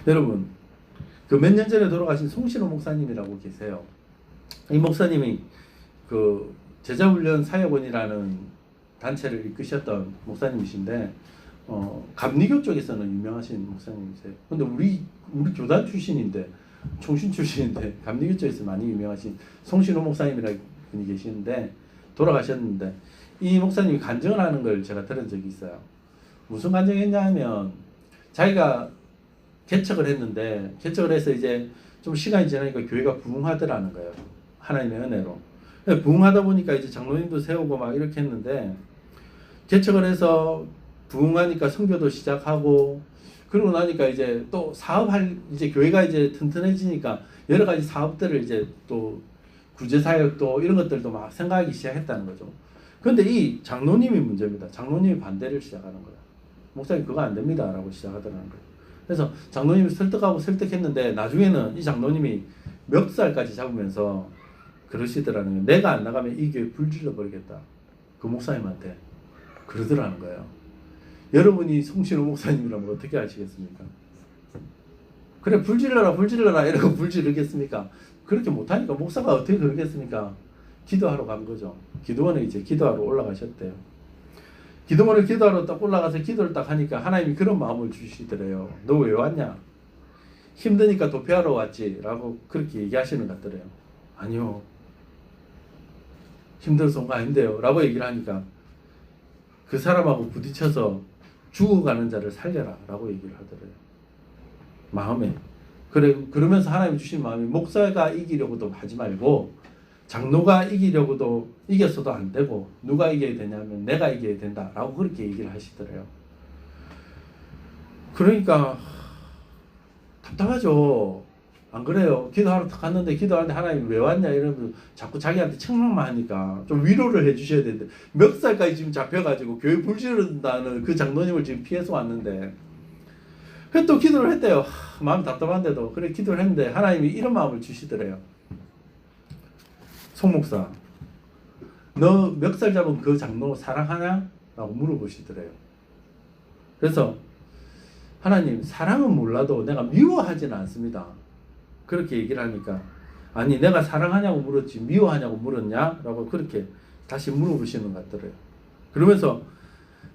S1: 여러분, 그 몇 년 전에 돌아가신 송신호 목사님이라고 계세요. 이 목사님이 그 제자훈련 사역원이라는 단체를 이끄셨던 목사님이신데, 감리교 쪽에서는 유명하신 목사님이세요. 근데 우리 교단 출신인데, 총신 출신인데, 감리교 쪽에서 많이 유명하신 송신호 목사님이라는 분이 계시는데, 돌아가셨는데, 이 목사님이 간증을 하는 걸 제가 들은 적이 있어요. 무슨 간증했냐 하면, 자기가 개척을 했는데, 개척을 해서 이제 좀 시간이 지나니까 교회가 부흥하더라는 거예요. 하나님의 은혜로. 부흥하다 보니까 이제 장로님도 세우고 막 이렇게 했는데, 개척을 해서 부흥하니까 선교도 시작하고, 그러고 나니까 이제 또 이제 교회가 이제 튼튼해지니까 여러 가지 사업들을 이제 또 구제사역도 이런 것들도 막 생각하기 시작했다는 거죠. 그런데 이 장로님이 문제입니다. 장로님이 반대를 시작하는 거예요. 목사님 그거 안 됩니다. 라고 시작하더라는 거예요. 그래서 장로님이 설득하고 설득했는데 나중에는 이 장로님이 멱살까지 잡으면서 그러시더라는 거예요. 내가 안 나가면 이 교회 불질러 버리겠다. 그 목사님한테 그러더라는 거예요. 여러분이 송신호 목사님이라면 어떻게 하시겠습니까? 그래 불질러라 이러고 불지르겠습니까? 그렇게 못하니까 목사가 어떻게 그러겠습니까? 기도하러 간 거죠. 기도원에 이제 기도하러 올라가셨대요. 기도원에 기도하러 딱 올라가서 기도를 딱 하니까 하나님이 그런 마음을 주시더래요. 너 왜 왔냐? 힘드니까 도피하러 왔지 라고 그렇게 얘기하시는 것 같더래요. 아니요, 힘들어서 온 거 아닌데요 라고 얘기를 하니까 그 사람하고 부딪혀서 죽어가는 자를 살려라 라고 얘기를 하더래요. 마음에. 그러면서 하나님이 주신 마음이 목사가 이기려고도 하지 말고 장로가 이기려고도 이겼어도 안 되고 누가 이겨야 되냐면 내가 이겨야 된다 라고 그렇게 얘기를 하시더래요. 그러니까 답답하죠. 안 그래요? 기도하러 딱 갔는데 기도하는데 하나님 왜 왔냐 이러면서 자꾸 자기한테 책망만 하니까 좀 위로를 해주셔야 되는데 멱살까지 지금 잡혀가지고 교회 불지른다는 그 장로님을 지금 피해서 왔는데 그래서 또 기도를 했대요. 마음 답답한데도 그래 기도를 했는데 하나님이 이런 마음을 주시더래요. 송 목사, 너 멱살 잡은 그 장로 사랑하냐? 라고 물어보시더래요. 그래서 하나님 사랑은 몰라도 내가 미워하지는 않습니다. 그렇게 얘기를 하니까 아니 내가 사랑하냐고 물었지 미워하냐고 물었냐? 라고 그렇게 다시 물어보시는 것 같더래요. 그러면서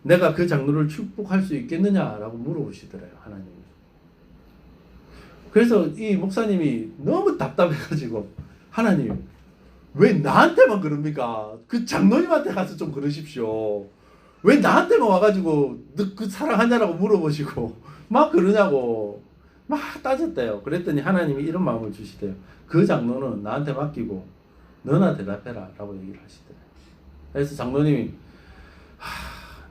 S1: 내가 그 장로를 축복할 수 있겠느냐라고 물어보시더래요. 하나님이. 그래서 이 목사님이 너무 답답해가지고 하나님 왜 나한테만 그럽니까? 그 장로님한테 가서 좀 그러십시오. 왜 나한테만 와가지고 너 그 사랑하냐라고 물어보시고 막 그러냐고 막 따졌대요. 그랬더니 하나님이 이런 마음을 주시대요. 그 장로는 나한테 맡기고 너나 대답해라 라고 얘기를 하시더래요. 그래서 장로님이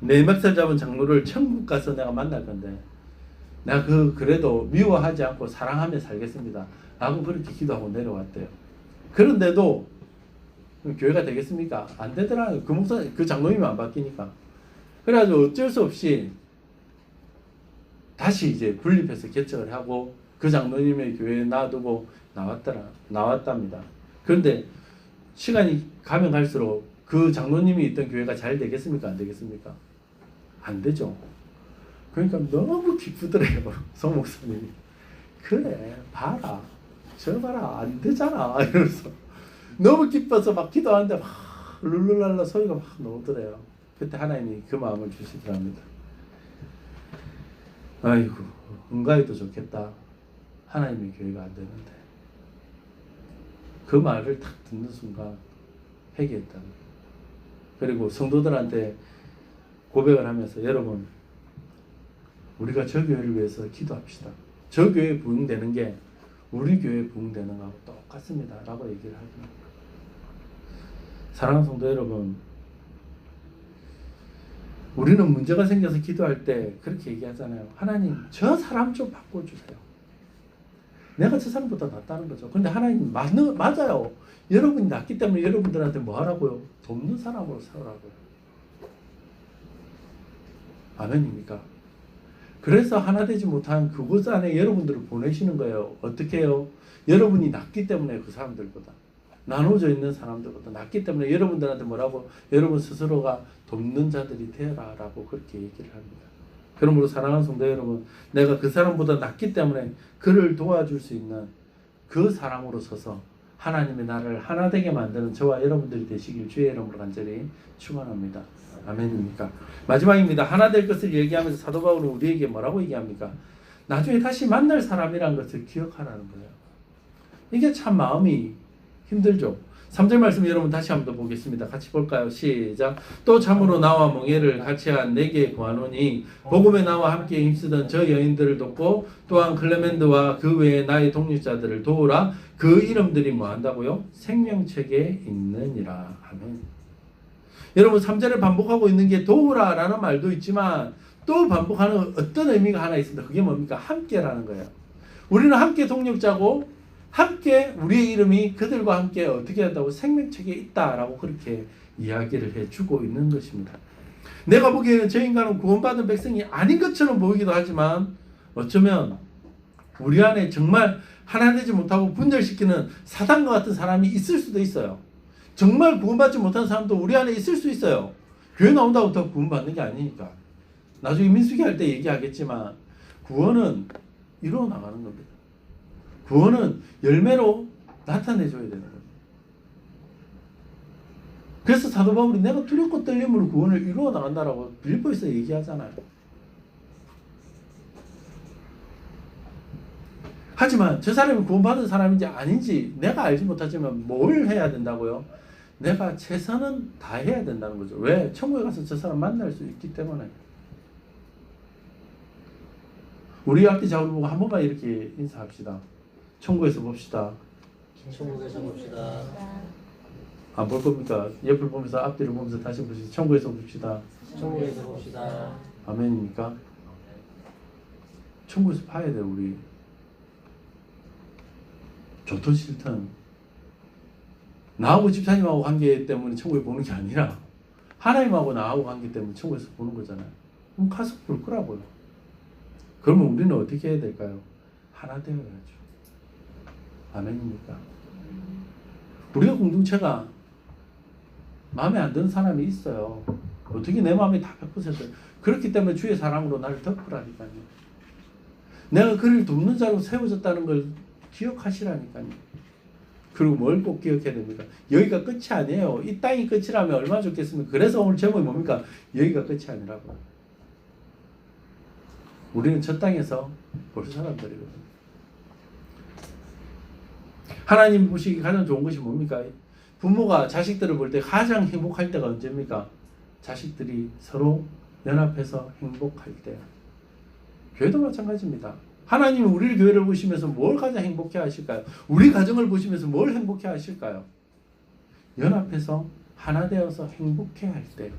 S1: 내 멱살 잡은 장로를 천국 가서 내가 만날 건데 내가 그래도 미워하지 않고 사랑하며 살겠습니다 라고 그렇게 기도하고 내려왔대요. 그런데도 교회가 되겠습니까? 안 되더라고요. 그 목사, 그 장로님이 안 바뀌니까. 그래가지고 어쩔 수 없이 다시 이제 분립해서 개척을 하고 그 장로님의 교회에 놔두고 나왔답니다. 그런데 시간이 가면 갈수록 그 장로님이 있던 교회가 잘 되겠습니까? 안 되겠습니까? 안 되죠. 그러니까 너무 기쁘더래요. 송 목사님이. 그래, 봐라. 저 봐라. 안 되잖아. 이러면서. 너무 기뻐서 막 기도하는데 막 룰루랄라 소리가 막 나오더래요. 그때 하나님이 그 마음을 주시더랍니다. 아이고, 응가해도 좋겠다. 하나님의 교회가 안 되는데. 그 말을 딱 듣는 순간 회개했다는 거예요. 그리고 성도들한테 고백을 하면서 여러분, 우리가 저 교회를 위해서 기도합시다. 저 교회에 부흥되는 게 우리 교회에 부흥되는 거하고 똑같습니다. 라고 얘기를 하더라고요. 사랑하는 성도 여러분, 우리는 문제가 생겨서 기도할 때 그렇게 얘기하잖아요. 하나님, 저 사람 좀 바꿔주세요. 내가 저 사람보다 낫다는 거죠. 근데 하나님, 맞아요. 여러분이 낫기 때문에 여러분들한테 뭐 하라고요? 돕는 사람으로 살아라고요. 아멘입니까? 그래서 하나 되지 못한 그곳 안에 여러분들을 보내시는 거예요. 어떻게 해요? 여러분이 낫기 때문에 그 사람들보다, 나눠져 있는 사람들보다 낫기 때문에 여러분들한테 뭐라고? 여러분 스스로가 돕는 자들이 되어라 라고 그렇게 얘기를 합니다. 그러므로 사랑하는 성도 여러분, 내가 그 사람보다 낫기 때문에 그를 도와줄 수 있는 그 사람으로 서서 하나님의 나라를 하나 되게 만드는 저와 여러분들이 되시길 주의 이름으로 간절히 축원합니다. 아멘입니까? 마지막입니다. 하나 될 것을 얘기하면서 사도 바울은 우리에게 뭐라고 얘기합니까? 나중에 다시 만날 사람이라는 것을 기억하라는 거예요. 이게 참 마음이 힘들죠. 3절 말씀 여러분 다시 한번 더 보겠습니다. 같이 볼까요? 시작. 또 참으로 나와 멍에를 같이 한 내게 구하노니 복음에 나와 함께 힘쓰던 저 여인들을 돕고 또한 클레멘드와 그 외에 나의 동력자들을 도우라. 그 이름들이 뭐 한다고요? 생명책에 있느니라. 아멘. 여러분 3절을 반복하고 있는 게 도우라 라는 말도 있지만 또 반복하는 어떤 의미가 하나 있습니다. 그게 뭡니까? 함께라는 거예요. 우리는 함께 동력자고 함께 우리의 이름이 그들과 함께 어떻게 한다고? 생명책에 있다라고 그렇게 이야기를 해주고 있는 것입니다. 내가 보기에는 저 인간은 구원받은 백성이 아닌 것처럼 보이기도 하지만 어쩌면 우리 안에 정말 하나 되지 못하고 분열시키는 사단과 같은 사람이 있을 수도 있어요. 정말 구원받지 못한 사람도 우리 안에 있을 수 있어요. 교회 나온다고 더 구원받는 게 아니니까. 나중에 민수기 할 때 얘기하겠지만 구원은 이루어 나가는 겁니다. 구원은 열매로 나타내줘야 되는 겁니다. 그래서 사도 바울이 내가 두렵고 떨림으로 구원을 이루어 나간다라고 빌립보에서 얘기하잖아요. 하지만 저 사람이 구원받은 사람인지 아닌지 내가 알지 못하지만 뭘 해야 된다고요? 내가 최선은 다해야 된다는 거죠. 왜? 천국에 가서 저 사람 만날 수 있기 때문에. 우리 앞뒤 좌우를 보고 한 번만 이렇게 인사합시다. 천국에서 봅시다.
S2: 천국에서 봅시다.
S1: 안 볼 겁니까? 옆을 보면서 앞뒤를 보면서 다시 보시죠. 천국에서 봅시다.
S2: 천국에서 봅시다.
S1: 아멘입니까? 천국에서 봐야 돼요. 우리 좋든 싫든 나하고 집사님하고 관계 때문에 천국에 보는 게 아니라 하나님하고 나하고 관계 때문에 천국에서 보는 거잖아요. 그럼 가서 볼 거라고요. 그러면 우리는 어떻게 해야 될까요? 하나 되어야죠. 아멘입니까? 우리가 공동체가 마음에 안 드는 사람이 있어요. 어떻게 내 마음이 다 100% 그렇기 때문에 주의 사랑으로 나를 덮으라니까요. 내가 그를 돕는 자로 세워졌다는 걸 기억하시라니까요. 그리고 뭘 꼭 기억해야 됩니까? 여기가 끝이 아니에요. 이 땅이 끝이라면 얼마나 좋겠습니까? 그래서 오늘 제목이 뭡니까? 여기가 끝이 아니라고. 우리는 저 땅에서 볼 사람들이거든요. 하나님 보시기 가장 좋은 것이 뭡니까? 부모가 자식들을 볼 때 가장 행복할 때가 언제입니까? 자식들이 서로 연합해서 행복할 때. 교회도 마찬가지입니다. 하나님이 우리 교회를 보시면서 뭘 가장 행복해 하실까요? 우리 가정을 보시면서 뭘 행복해 하실까요? 연합해서 하나 되어서 행복해 할 때.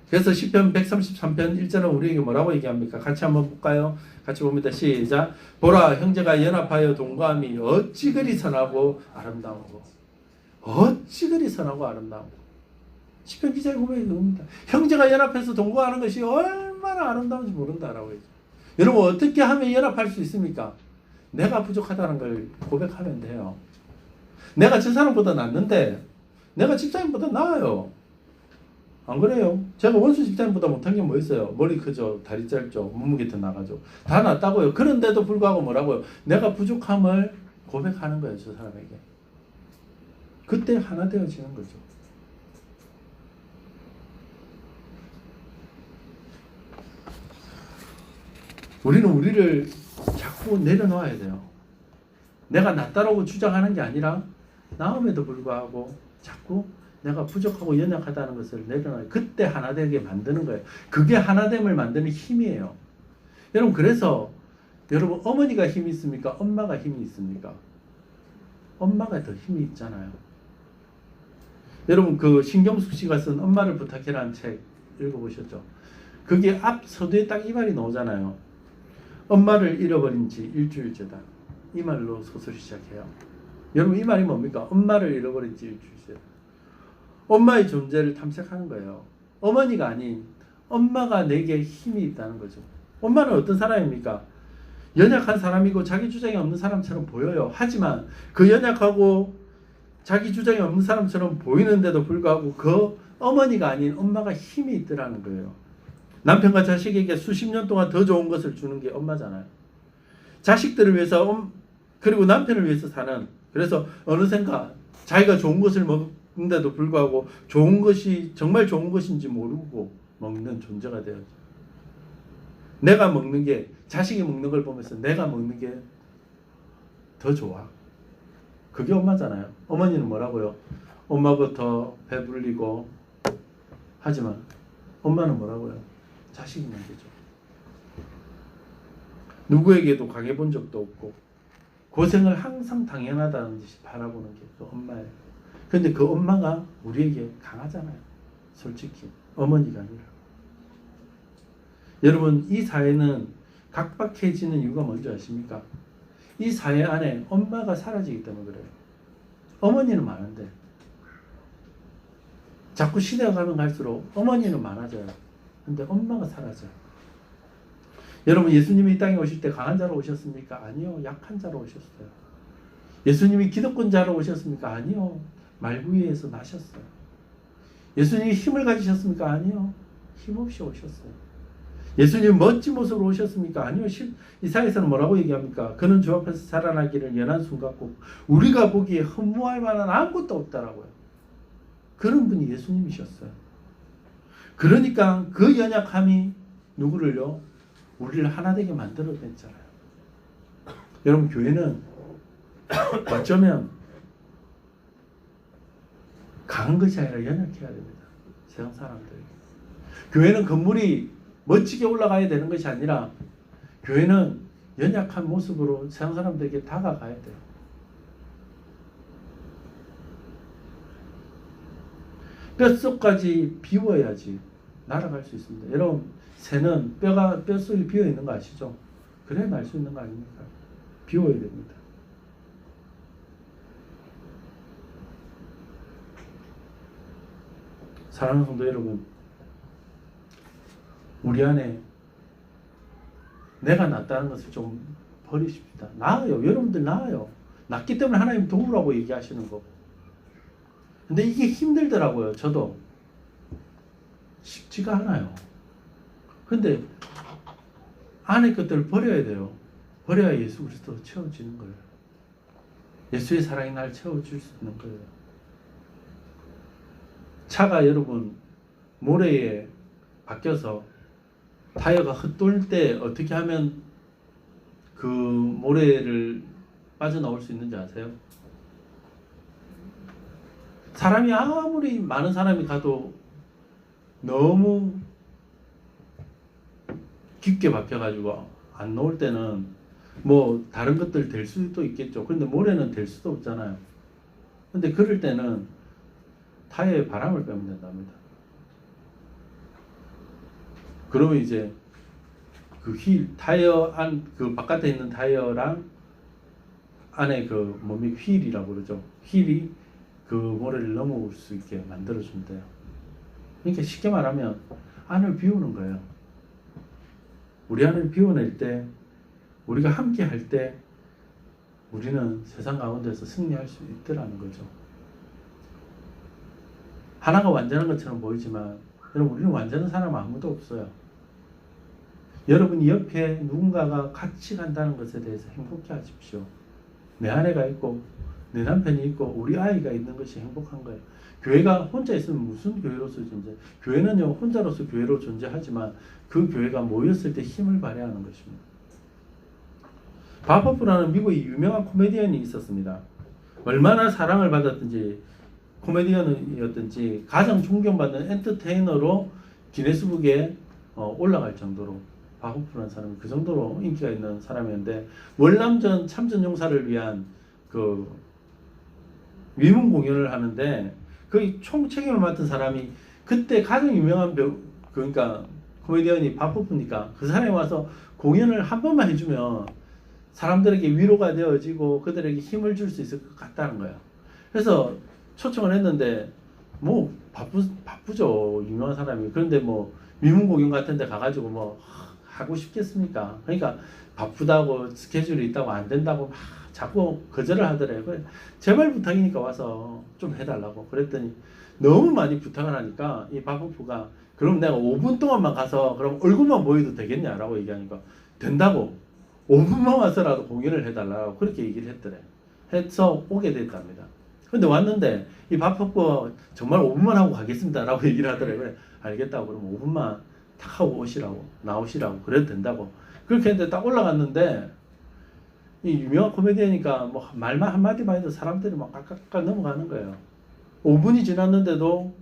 S1: 그래서 시편 133편 1절은 우리에게 뭐라고 얘기합니까? 같이 한번 볼까요? 같이 봅니다. 시작. 보라, 형제가 연합하여 동거함이 어찌 그리 선하고 아름다우고. 어찌 그리 선하고 아름다우고. 시편 기자의 고백이 그겁니다. 형제가 연합해서 동거하는 것이 얼마나 아름다운지 모른다라고 했죠. 여러분 어떻게 하면 연합할 수 있습니까? 내가 부족하다는 걸 고백하면 돼요. 내가 저 사람보다 낫는데 내가 집사님보다 나아요. 안 그래요? 제가 원수 집사님보다 못한 게 뭐 있어요? 머리 크죠, 다리 짧죠, 몸무게 더 나가죠. 다 낫다고요. 그런데도 불구하고 뭐라고요? 내가 부족함을 고백하는 거예요, 저 사람에게. 그때 하나 되어지는 거죠. 우리는 우리를 자꾸 내려놓아야 돼요. 내가 낫다라고 주장하는 게 아니라 나음에도 불구하고 자꾸 내가 부족하고 연약하다는 것을 내려놔요. 그때 하나 되게 만드는 거예요. 그게 하나됨을 만드는 힘이에요. 여러분, 그래서 여러분, 어머니가 힘이 있습니까? 엄마가 힘이 있습니까? 엄마가 더 힘이 있잖아요. 여러분, 그 신경숙 씨가 쓴 엄마를 부탁해라는 책 읽어보셨죠? 그게 앞 서두에 딱 이 말이 나오잖아요. 엄마를 잃어버린 지 일주일째다. 이 말로 소설이 시작해요. 여러분, 이 말이 뭡니까? 엄마를 잃어버린 지 일주일째다. 엄마의 존재를 탐색하는 거예요. 어머니가 아닌 엄마가 내게 힘이 있다는 거죠. 엄마는 어떤 사람입니까? 연약한 사람이고 자기 주장이 없는 사람처럼 보여요. 하지만 그 연약하고 자기 주장이 없는 사람처럼 보이는데도 불구하고 그 어머니가 아닌 엄마가 힘이 있더라는 거예요. 남편과 자식에게 수십 년 동안 더 좋은 것을 주는 게 엄마잖아요. 자식들을 위해서 그리고 남편을 위해서 사는, 그래서 어느샌가 자기가 좋은 것을 먹는데도 불구하고 좋은 것이 정말 좋은 것인지 모르고 먹는 존재가 되어요. 내가 먹는 게, 자식이 먹는 걸 보면서 내가 먹는 게 더 좋아. 그게 엄마잖아요. 어머니는 뭐라고요? 엄마부터 배불리고 하지만 엄마는 뭐라고요? 자식이 먼저죠. 누구에게도 강해본 적도 없고 고생을 항상 당연하다는 듯이 바라보는 게 그 엄마예요. 그런데 그 엄마가 우리에게 강하잖아요. 솔직히 어머니가 아니라. 여러분, 이 사회는 각박해지는 이유가 뭔지 아십니까? 이 사회 안에 엄마가 사라지기 때문에 그래요. 어머니는 많은데 자꾸 시대가 가면 갈수록 어머니는 많아져요. 근데 엄마가 사라져요. 여러분, 예수님이 이 땅에 오실 때 강한 자로 오셨습니까? 아니요. 약한 자로 오셨어요. 예수님이 기득권자로 오셨습니까? 아니요. 말구이에서 나셨어요. 예수님이 힘을 가지셨습니까? 아니요. 힘없이 오셨어요. 예수님 멋진 모습으로 오셨습니까? 아니요. 이사야에서는 뭐라고 얘기합니까? 그는 주 앞에서 살아나기를 연한 숨 같고 우리가 보기에 허무할 만한 아무것도 없다라고요. 그런 분이 예수님이셨어요. 그러니까 그 연약함이 누구를요? 우리를 하나 되게 만들어냈잖아요. 여러분, 교회는 어쩌면 강한 것이 아니라 연약해야 됩니다. 세상 사람들에게. 교회는 건물이 멋지게 올라가야 되는 것이 아니라 교회는 연약한 모습으로 세상 사람들에게 다가가야 돼요. 뼛속까지 비워야지 날아갈 수 있습니다. 여러분, 새는 뼛속이 비어 있는 거 아시죠? 그래야 날 수 있는 거 아닙니까? 비워야 됩니다. 사랑하는 성도 여러분, 우리 안에 내가 낫다는 것을 좀 버리십시다. 나아요. 여러분들 나아요. 낫기 때문에 하나님 도우라고 얘기하시는 거고. 근데 이게 힘들더라고요. 저도. 쉽지가 않아요. 근데 안의 것들을 버려야 돼요. 버려야 예수 그리스도로 채워지는 거예요. 예수의 사랑이 날 채워줄 수 있는 거예요. 차가 여러분 모래에 박혀서 타이어가 헛돌 때 어떻게 하면 그 모래를 빠져나올 수 있는지 아세요? 사람이 아무리 많은 사람이 가도 너무 깊게 박혀가지고 안 나올 때는 뭐 다른 것들 될 수도 있겠죠. 근데 모래는 될 수도 없잖아요. 근데 그럴 때는 타이어에 바람을 빼면 된답니다. 그러면 이제 그 타이어 안, 그 바깥에 있는 타이어랑 안에 그 몸이 휠이라고 그러죠. 휠이 그 모래를 넘어올 수 있게 만들어준대요. 그러니까 쉽게 말하면 안을 비우는 거예요. 우리 안을 비워낼 때, 우리가 함께 할 때 우리는 세상 가운데서 승리할 수 있더라는 거죠. 하나가 완전한 것처럼 보이지만 여러분, 우리는 완전한 사람 아무도 없어요. 여러분이 옆에 누군가가 같이 간다는 것에 대해서 행복해 하십시오. 내 아내가 있고 내 남편이 있고 우리 아이가 있는 것이 행복한 거예요. 교회가 혼자 있으면 무슨 교회로서 존재? 교회는요, 혼자로서 교회로 존재하지만 그 교회가 모였을 때 힘을 발휘하는 것입니다. 바퍼프라는 미국의 유명한 코미디언이 있었습니다. 얼마나 사랑을 받았든지, 코미디언이었든지 가장 존경받는 엔터테이너로 기네스북에 올라갈 정도로, 바퍼프라는 사람이 그 정도로 인기가 있는 사람이었는데, 월남전 참전 용사를 위한 그 위문 공연을 하는데 그 총 책임을 맡은 사람이 그때 가장 유명한 그러니까 코미디언이 바퍼프니까 그 사람이 와서 공연을 한 번만 해주면 사람들에게 위로가 되어지고 그들에게 힘을 줄 수 있을 것 같다는 거예요. 그래서 초청을 했는데 뭐 바쁘죠, 유명한 사람이. 그런데 뭐 위문 공연 같은 데 가가지고 뭐 하고 싶겠습니까? 그러니까 바쁘다고, 스케줄이 있다고, 안 된다고 막 자꾸 거절을 하더래요. 그래, 제발 부탁이니까 와서 좀 해달라고 그랬더니 너무 많이 부탁을 하니까 이 바퍼프가 그럼 내가 5분 동안만 가서 그럼 얼굴만 보여도 되겠냐라고 얘기하니까 된다고, 5분만 와서라도 공연을 해달라고 그렇게 얘기를 했더래. 해서 오게 됐답니다. 근데 왔는데 이 바퍼프가 정말 5분만 하고 가겠습니다라고 얘기를 하더래. 그래, 알겠다고, 그럼 5분만 탁 하고 오시라고, 나오시라고, 그래도 된다고 그렇게 했는데 딱 올라갔는데 이 유명한 코미디니까 뭐 말만 한마디만 해도 사람들이 막 깍깍깍 넘어가는 거예요. 5분이 지났는데도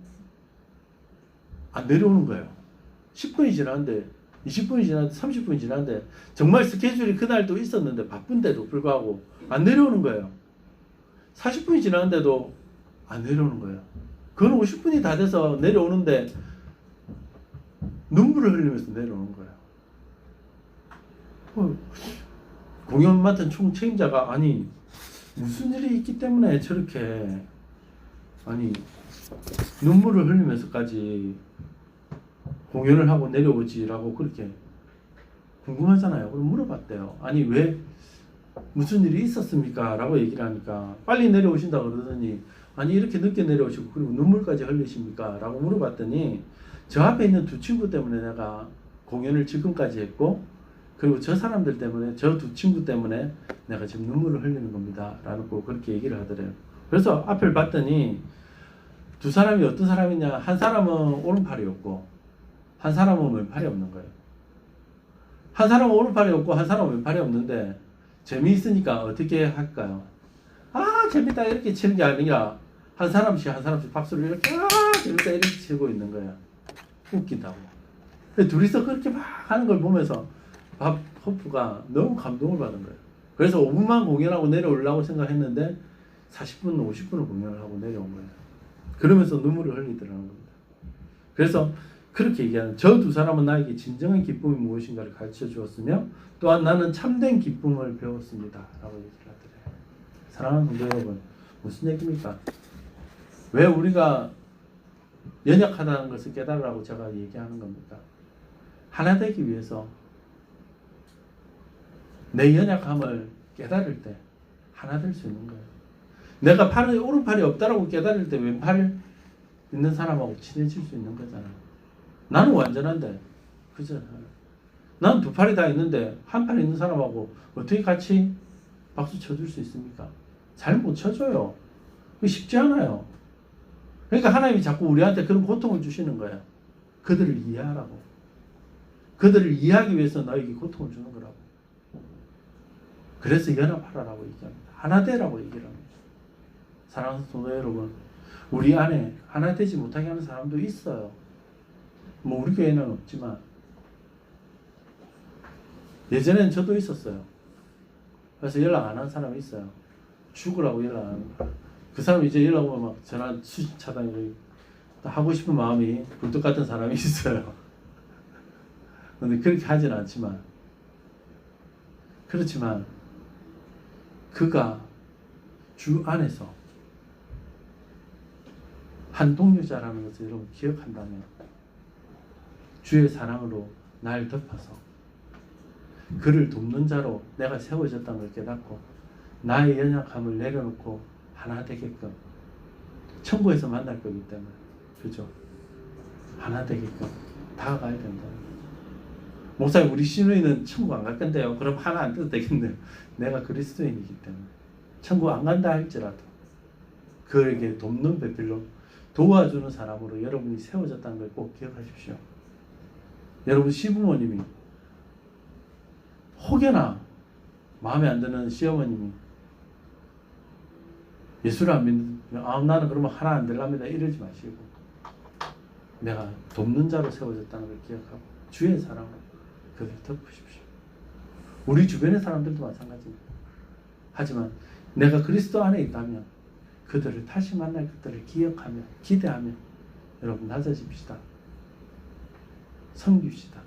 S1: 안 내려오는 거예요. 10분이 지났는데, 20분이 지났는데, 30분이 지났는데, 정말 스케줄이 그날도 있었는데 바쁜데도 불구하고 안 내려오는 거예요. 40분이 지났는데도 안 내려오는 거예요. 그건 50분이 다 돼서 내려오는데 눈물을 흘리면서 내려오는 거예요. 공연 맡은 총 책임자가 아니 무슨 일이 있기 때문에 저렇게 아니 눈물을 흘리면서까지 공연을 하고 내려오지라고 그렇게 궁금하잖아요. 그럼 물어봤대요. 아니 왜 무슨 일이 있었습니까? 라고 얘기를 하니까 빨리 내려오신다 그러더니 아니 이렇게 늦게 내려오시고 그리고 눈물까지 흘리십니까? 라고 물어봤더니 저 앞에 있는 두 친구 때문에 내가 공연을 지금까지 했고 그리고 저 사람들 때문에, 저 두 친구 때문에 내가 지금 눈물을 흘리는 겁니다. 라고 그렇게 얘기를 하더래요. 그래서 앞을 봤더니 두 사람이 어떤 사람이냐, 한 사람은 오른팔이 없고 한 사람은 왼팔이 없는 거예요. 한 사람은 오른팔이 없고 한 사람은 왼팔이 없는데 재미있으니까 어떻게 할까요? 아 재밌다 이렇게 치는 게 아니라 한 사람씩 박수를 이렇게 재밌다 이렇게 치고 있는 거야. 웃긴다고. 둘이서 그렇게 막 하는 걸 보면서 바퍼프가 너무 감동을 받은 거예요. 그래서 5분만 공연하고 내려오려고 생각했는데 40분, 50분을 공연을 하고 내려온 거예요. 그러면서 눈물을 흘리더라는 겁니다. 그래서 그렇게 얘기하는, 저 두 사람은 나에게 진정한 기쁨이 무엇인가를 가르쳐 주었으며 또한 나는 참된 기쁨을 배웠습니다. 라고 얘기를 하더래요. 사랑하는 성도 여러분, 무슨 얘기입니까? 왜 우리가 연약하다는 것을 깨달으라고 제가 얘기하는 겁니까? 하나 되기 위해서 내 연약함을 깨달을 때 하나 될 수 있는 거예요. 내가 오른팔이 없다라고 깨달을 때 왼팔 있는 사람하고 친해질 수 있는 거잖아. 나는 완전한데, 그죠? 나는 두 팔이 다 있는데 한 팔 있는 사람하고 어떻게 같이 박수 쳐줄 수 있습니까? 잘 못 쳐줘요. 쉽지 않아요. 그러니까 하나님이 자꾸 우리한테 그런 고통을 주시는 거예요. 그들을 이해하라고. 그들을 이해하기 위해서 너에게 고통을 주는 거라고. 그래서 연합하라고 얘기합니다. 하나 되라고 얘기를 합니다. 사랑하는 성도 여러분, 우리 안에 하나 되지 못하게 하는 사람도 있어요. 뭐 우리 교회는 없지만 예전에는 저도 있었어요. 그래서 연락 안 하는 사람이 있어요. 죽으라고 연락 안 하는 거예요. 그 사람이 이제 연락 오면 막 전화 수신 차단이 하고 싶은 마음이 굴뚝 같은 사람이 있어요. 근데 그렇게 하진 않지만, 그렇지만 그가 주 안에서 한 동료자라는 것을 여러분 기억한다면 주의 사랑으로 날 덮어서 그를 돕는 자로 내가 세워졌다는 걸 깨닫고 나의 연약함을 내려놓고 하나 되게끔 천국에서 만날 거기 때문에 그죠? 하나 되게끔 다가가야 된다. 목사님 우리 시누이는 천국 안 갈 건데요. 그럼 하나 안 돼도 되겠네요. 내가 그리스도인이기 때문에 천국 안 간다 할지라도 그에게 돕는 배필로 도와주는 사람으로 여러분이 세워졌다는 걸 꼭 기억하십시오. 여러분 시부모님이 혹여나 마음에 안 드는 시어머님이 예수를 안 믿는 나는 그러면 하나 안 될랍니다 이러지 마시고 내가 돕는 자로 세워졌다는 걸 기억하고 주의 사랑으로 그를 덮으십시오. 우리 주변의 사람들도 마찬가지입니다. 하지만 내가 그리스도 안에 있다면 그들을 다시 만날 것들을 기억하며 기대하며 여러분 낮아집시다. 섬깁시다.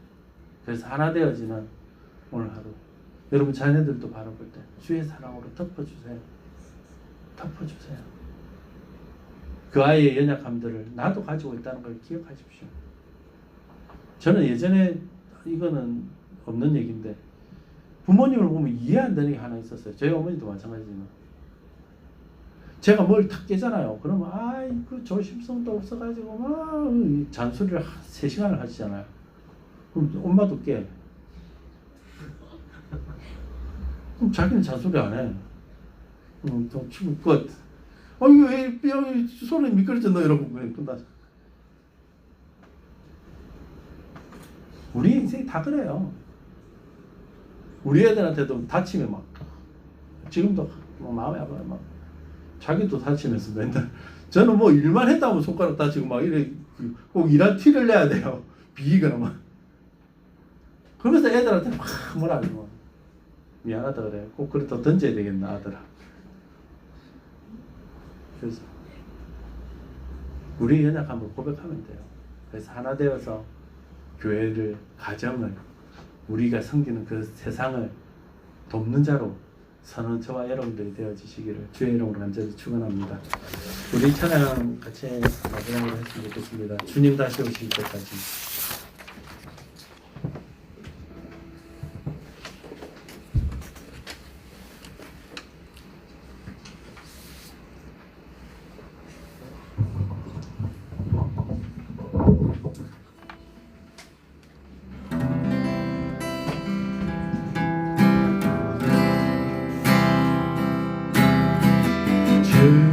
S1: 그래서 하나 되어지는 오늘 하루 여러분 자녀들도 바라볼 때 주의 사랑으로 덮어주세요. 덮어주세요. 그 아이의 연약함들을 나도 가지고 있다는 걸 기억하십시오. 저는 예전에 이거는 없는 얘기인데 부모님을 보면 이해 안 되는 게 하나 있었어요. 저희 어머니도 마찬가지지만 제가 뭘 탁 깨잖아요. 그러면 그 조심성도 없어가지고 막 잔소리를 3시간을 하시잖아요. 그럼 엄마도 깨. 그럼 자기는 잔소리 안 해. 좀 치고 끝. 이거 왜 손에 미끄러졌나 이러고 그냥 끝났어. 우리 인생이 다 그래요. 우리 애들한테도 다치면 막 지금도 마음이 아파요. 막 자기도 다치면서 맨날 저는 뭐 일만 했다 하면 손가락 다치고 막 이래 꼭 일한 티를 내야 돼요. 비거나 막 그러면서 애들한테 막 뭐라 그러고 미안하다 그래. 꼭 그렇다 던져야 되겠나 아들아. 그래서 우리 연약함을 고백하면 돼요. 그래서 하나 되어서 교회를 가정을 우리가 섬기는 그 세상을 돕는 자로 서는 저와 여러분들이 되어지시기를 주의 이름으로 간절히 축원합니다. 우리 찬양 같이 마지막으로 했으면 좋겠습니다. 주님 다시 오실 때까지.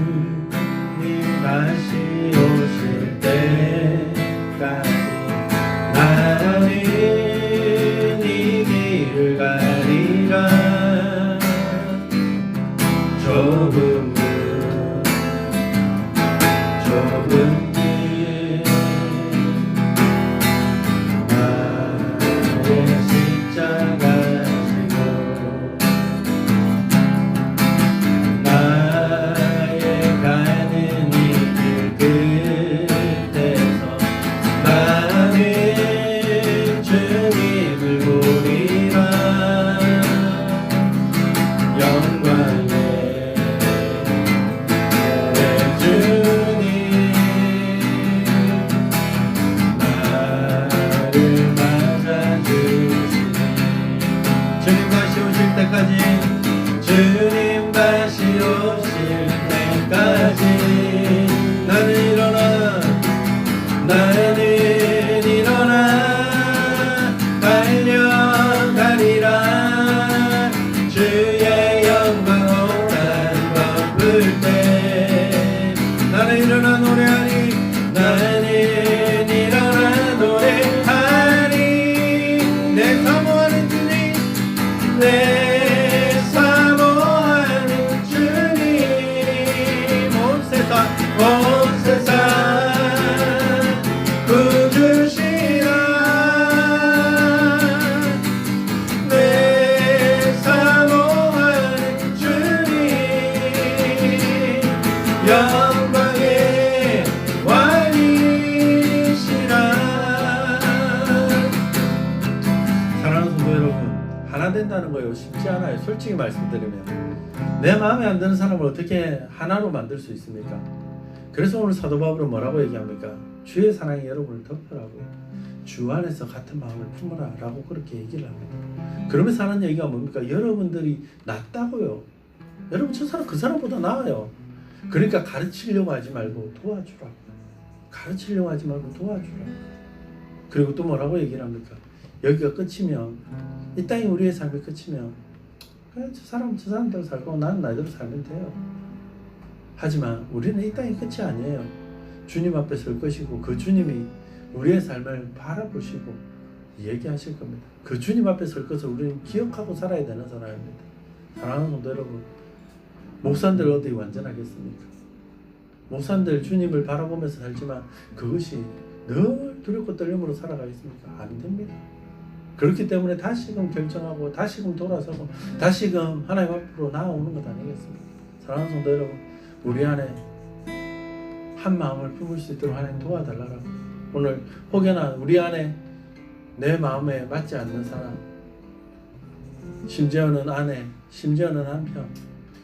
S1: 주님 다시 오실 때까지 나는 이 길을 가리라. 좁은 길 나의 십자가 지고 나의 가는 이 길 끝에서 나는 주님을 보리라. 영광의 내 주님 나를 맞아주시니 주님 다시 오실 때까지 주님 다시 오실 때까지 나는 일어나 달려가리라. 주의 영광 오란 덮을 때 나는 일어나 노래하리. 나는 일어나 노래하리. 내 사모하는 주님 내 사모하는 주님 온 세상 구주시라. 내 사모하는 주님 영광의 왕이시라. 사랑하는 성도 여러분, 하나 된다는 거예요. 쉽지 않아요. 솔직히 말씀드리면 내 마음에 안 드는 사람을 어떻게 하나로 만들 수 있습니까? 그래서 오늘 사도 바울은 뭐라고 얘기합니까? 주의 사랑이 여러분을 덮으라고요. 주 안에서 같은 마음을 품으라 라고 그렇게 얘기를 합니다. 그러면서 하는 얘기가 뭡니까? 여러분들이 낫다고요. 여러분 저 사람 그 사람보다 나아요. 그러니까 가르치려고 하지 말고 도와주라고. 가르치려고 하지 말고 도와주라고. 그리고 또 뭐라고 얘기를 합니까? 여기가 끝이면, 이 땅이 우리의 삶이 끝이면 그래, 저 사람대로 살고 나는 나대로 살면 돼요. 하지만 우리는 이 땅이 끝이 아니에요. 주님 앞에 설 것이고 그 주님이 우리의 삶을 바라보시고 얘기하실 겁니다. 그 주님 앞에 설 것을 우리는 기억하고 살아야 되는 사람입니다. 사랑하는 성도 여러분, 목사님들 어디 완전하겠습니까? 목사님들 주님을 바라보면서 살지만 그것이 늘 두렵고 떨림으로 살아가겠습니까? 안 됩니다. 그렇기 때문에 다시금 결정하고 다시금 돌아서고 다시금 하나님 앞으로 나아오는 것 아니겠습니까? 사랑하는 성도 여러분, 우리 안에 한 마음을 품을 수 있도록 하나님 도와달라고. 오늘 혹여나 우리 안에 내 마음에 맞지 않는 사람, 심지어는 아내, 심지어는 남편,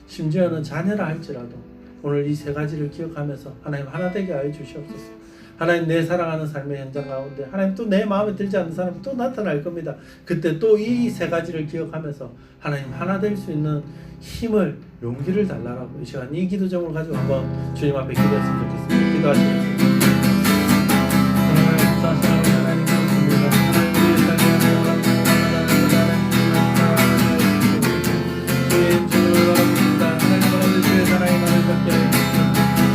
S1: 심지어는 자녀라 할지라도 오늘 이 세 가지를 기억하면서 하나님 하나 되게 하여 주시옵소서. 하나님 내 살아가는 삶의 현장 가운데 하나님 또 내 마음에 들지 않는 사람이 또 나타날 겁니다. 그때 또 이 세 가지를 기억하면서 하나님 하나 될 수 있는 힘을, 용기를 달라라고 이 시간 이 기도 제목을 가지고 한번 주님 앞에 기도했으면 좋겠습니다. 기도하시겠습니다. 하나님 감사합니다. 하나님 우리의 삶에 주님 주님을 바랍니다. 하나님 바랍니다. 주의 사랑이 나를 받게 하여 주시고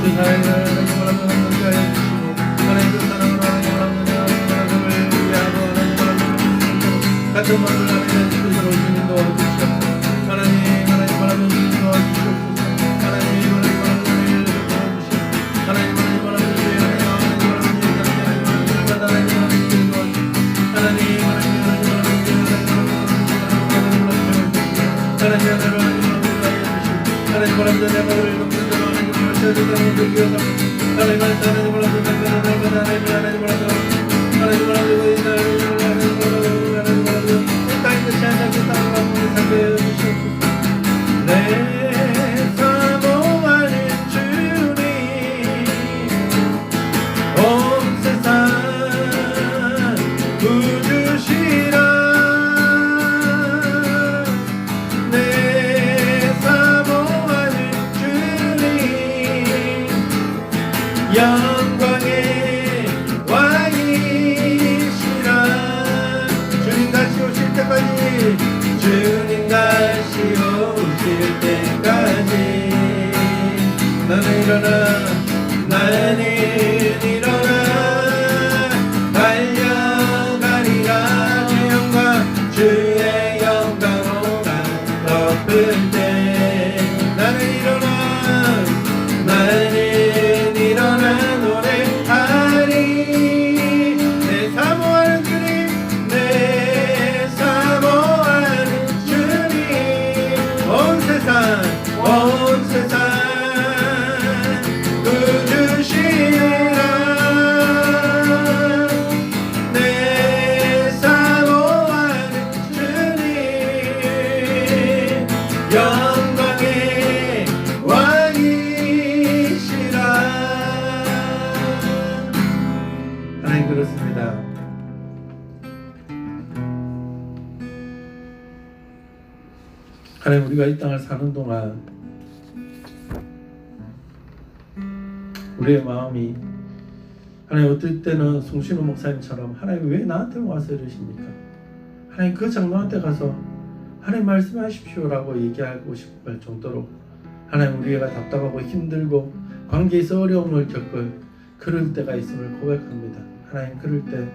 S1: 주 사랑이 나를 바랍니다. 하나님 하여 주시고 하나님 그 사랑으로 하나님 바랍니다. 하나님을 위하고 하나님 바랍니다. 같은 마음을 하나님 주시도록 주님 도와주시옵소서. 하나님 바라면 주님 도와주시옵소서. 하나님 바라면 주님 도와주시옵소서. 하나님 바라면 주님 내 사모하는 주님 온 세상 부주시라. 내 사모하는 주님 영광의 왕이시라. 주님 다시 오실 때까지, 주님 다시 오실 때까지 나는 일어나 달려가리라. 주의 영광 주의 영광으로 덮을 때 나는 일어나 노래하리. 내 사모하는 주님, 내 사모하는 주님 온 세상 부주시라. 내 사모하는 주님 영광의 왕이시라. 하나님 그렇습니다. 하나님 우리가 이 땅을 사는 동안 우리의 마음이 하나님 어떨 때는 송신우 목사님처럼 하나님 왜 나한테 와서 이러십니까? 하나님 그 장로한테 가서 하나님 말씀하십시오라고 얘기하고 싶을 정도로 하나님 우리가 답답하고 힘들고 관계에서 어려움을 겪을 그럴 때가 있음을 고백합니다. 하나님 그럴 때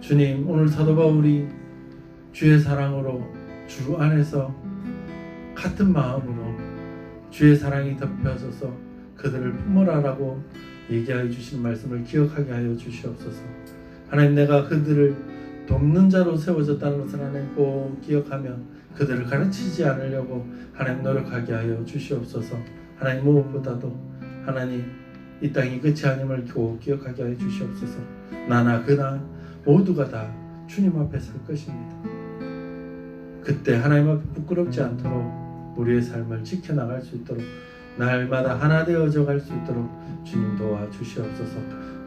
S1: 주님 오늘 사도 바울이 주의 사랑으로 주 안에서 같은 마음으로 주의 사랑이 덮여져서 그들을 품으라라고 얘기하여 주신 말씀을 기억하게 하여 주시옵소서. 하나님 내가 그들을 돕는 자로 세워졌다는 것을 하나님 꼭 기억하며 그들을 가르치지 않으려고 하나님 노력하게 하여 주시옵소서. 하나님 무엇보다도 하나님 이 땅이 끝이 아님을 꼭 기억하게 하여 주시옵소서. 나나 그나 모두가 다 주님 앞에 설 것입니다. 그때 하나님 앞에 부끄럽지 않도록 우리의 삶을 지켜나갈 수 있도록 날마다 하나 되어져 갈 수 있도록 주님 도와주시옵소서.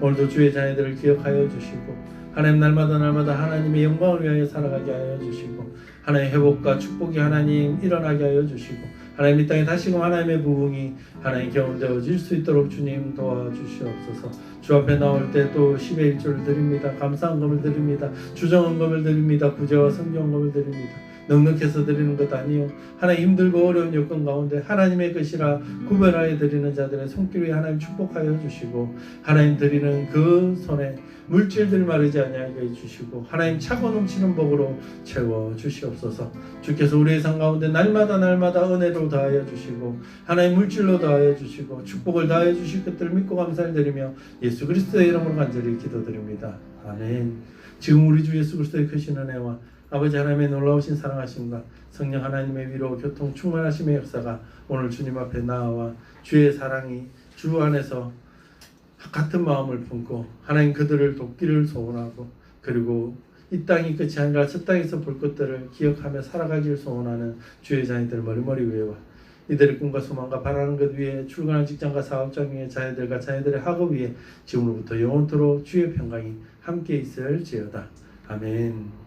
S1: 오늘도 주의 자녀들을 기억하여 주시고 하나님 날마다 하나님의 영광을 위하여 살아가게 하여 주시고 하나님의 회복과 축복이 하나님 일어나게 하여 주시고 하나님 이 땅에 다시금 하나님의 부흥이 하나님 경험되어질 수 있도록 주님 도와주시옵소서. 주 앞에 나올 때 또 10의 1조를 드립니다. 감사한금을 드립니다. 주정헌금을 드립니다. 구제와 성경금을 드립니다. 넉넉해서 드리는 것 아니요 하나님 힘들고 어려운 여건 가운데 하나님의 것이라 구별하여 드리는 자들의 손길 위에 하나님 축복하여 주시고 하나님 드리는 그 손에 물질들 마르지 아니하게 해주시고 하나님 차고 넘치는 복으로 채워 주시옵소서. 주께서 우리의 삶 가운데 날마다 은혜로 다하여 주시고 하나님 물질로 다하여 주시고 축복을 다하여 주실 것들을 믿고 감사를 드리며 예수 그리스도의 이름으로 간절히 기도드립니다. 아멘. 지금 우리 주 예수 그리스도의 크신 은혜와 아버지 하나님의 놀라우신 사랑하심과 성령 하나님의 위로 교통 충만하심의 역사가 오늘 주님 앞에 나와 주의 사랑이 주 안에서 같은 마음을 품고 하나님 그들을 돕기를 소원하고 그리고 이 땅이 끝이 아니라 저 땅에서 볼 것들을 기억하며 살아가기를 소원하는 주의 자녀들 머리머리 위에와 이들의 꿈과 소망과 바라는 것 위에 출근하는 직장과 사업장 위에 자녀들과 자녀들의 학업 위에 지금으로부터 영원토록 주의 평강이 함께 있을지어다. 아멘.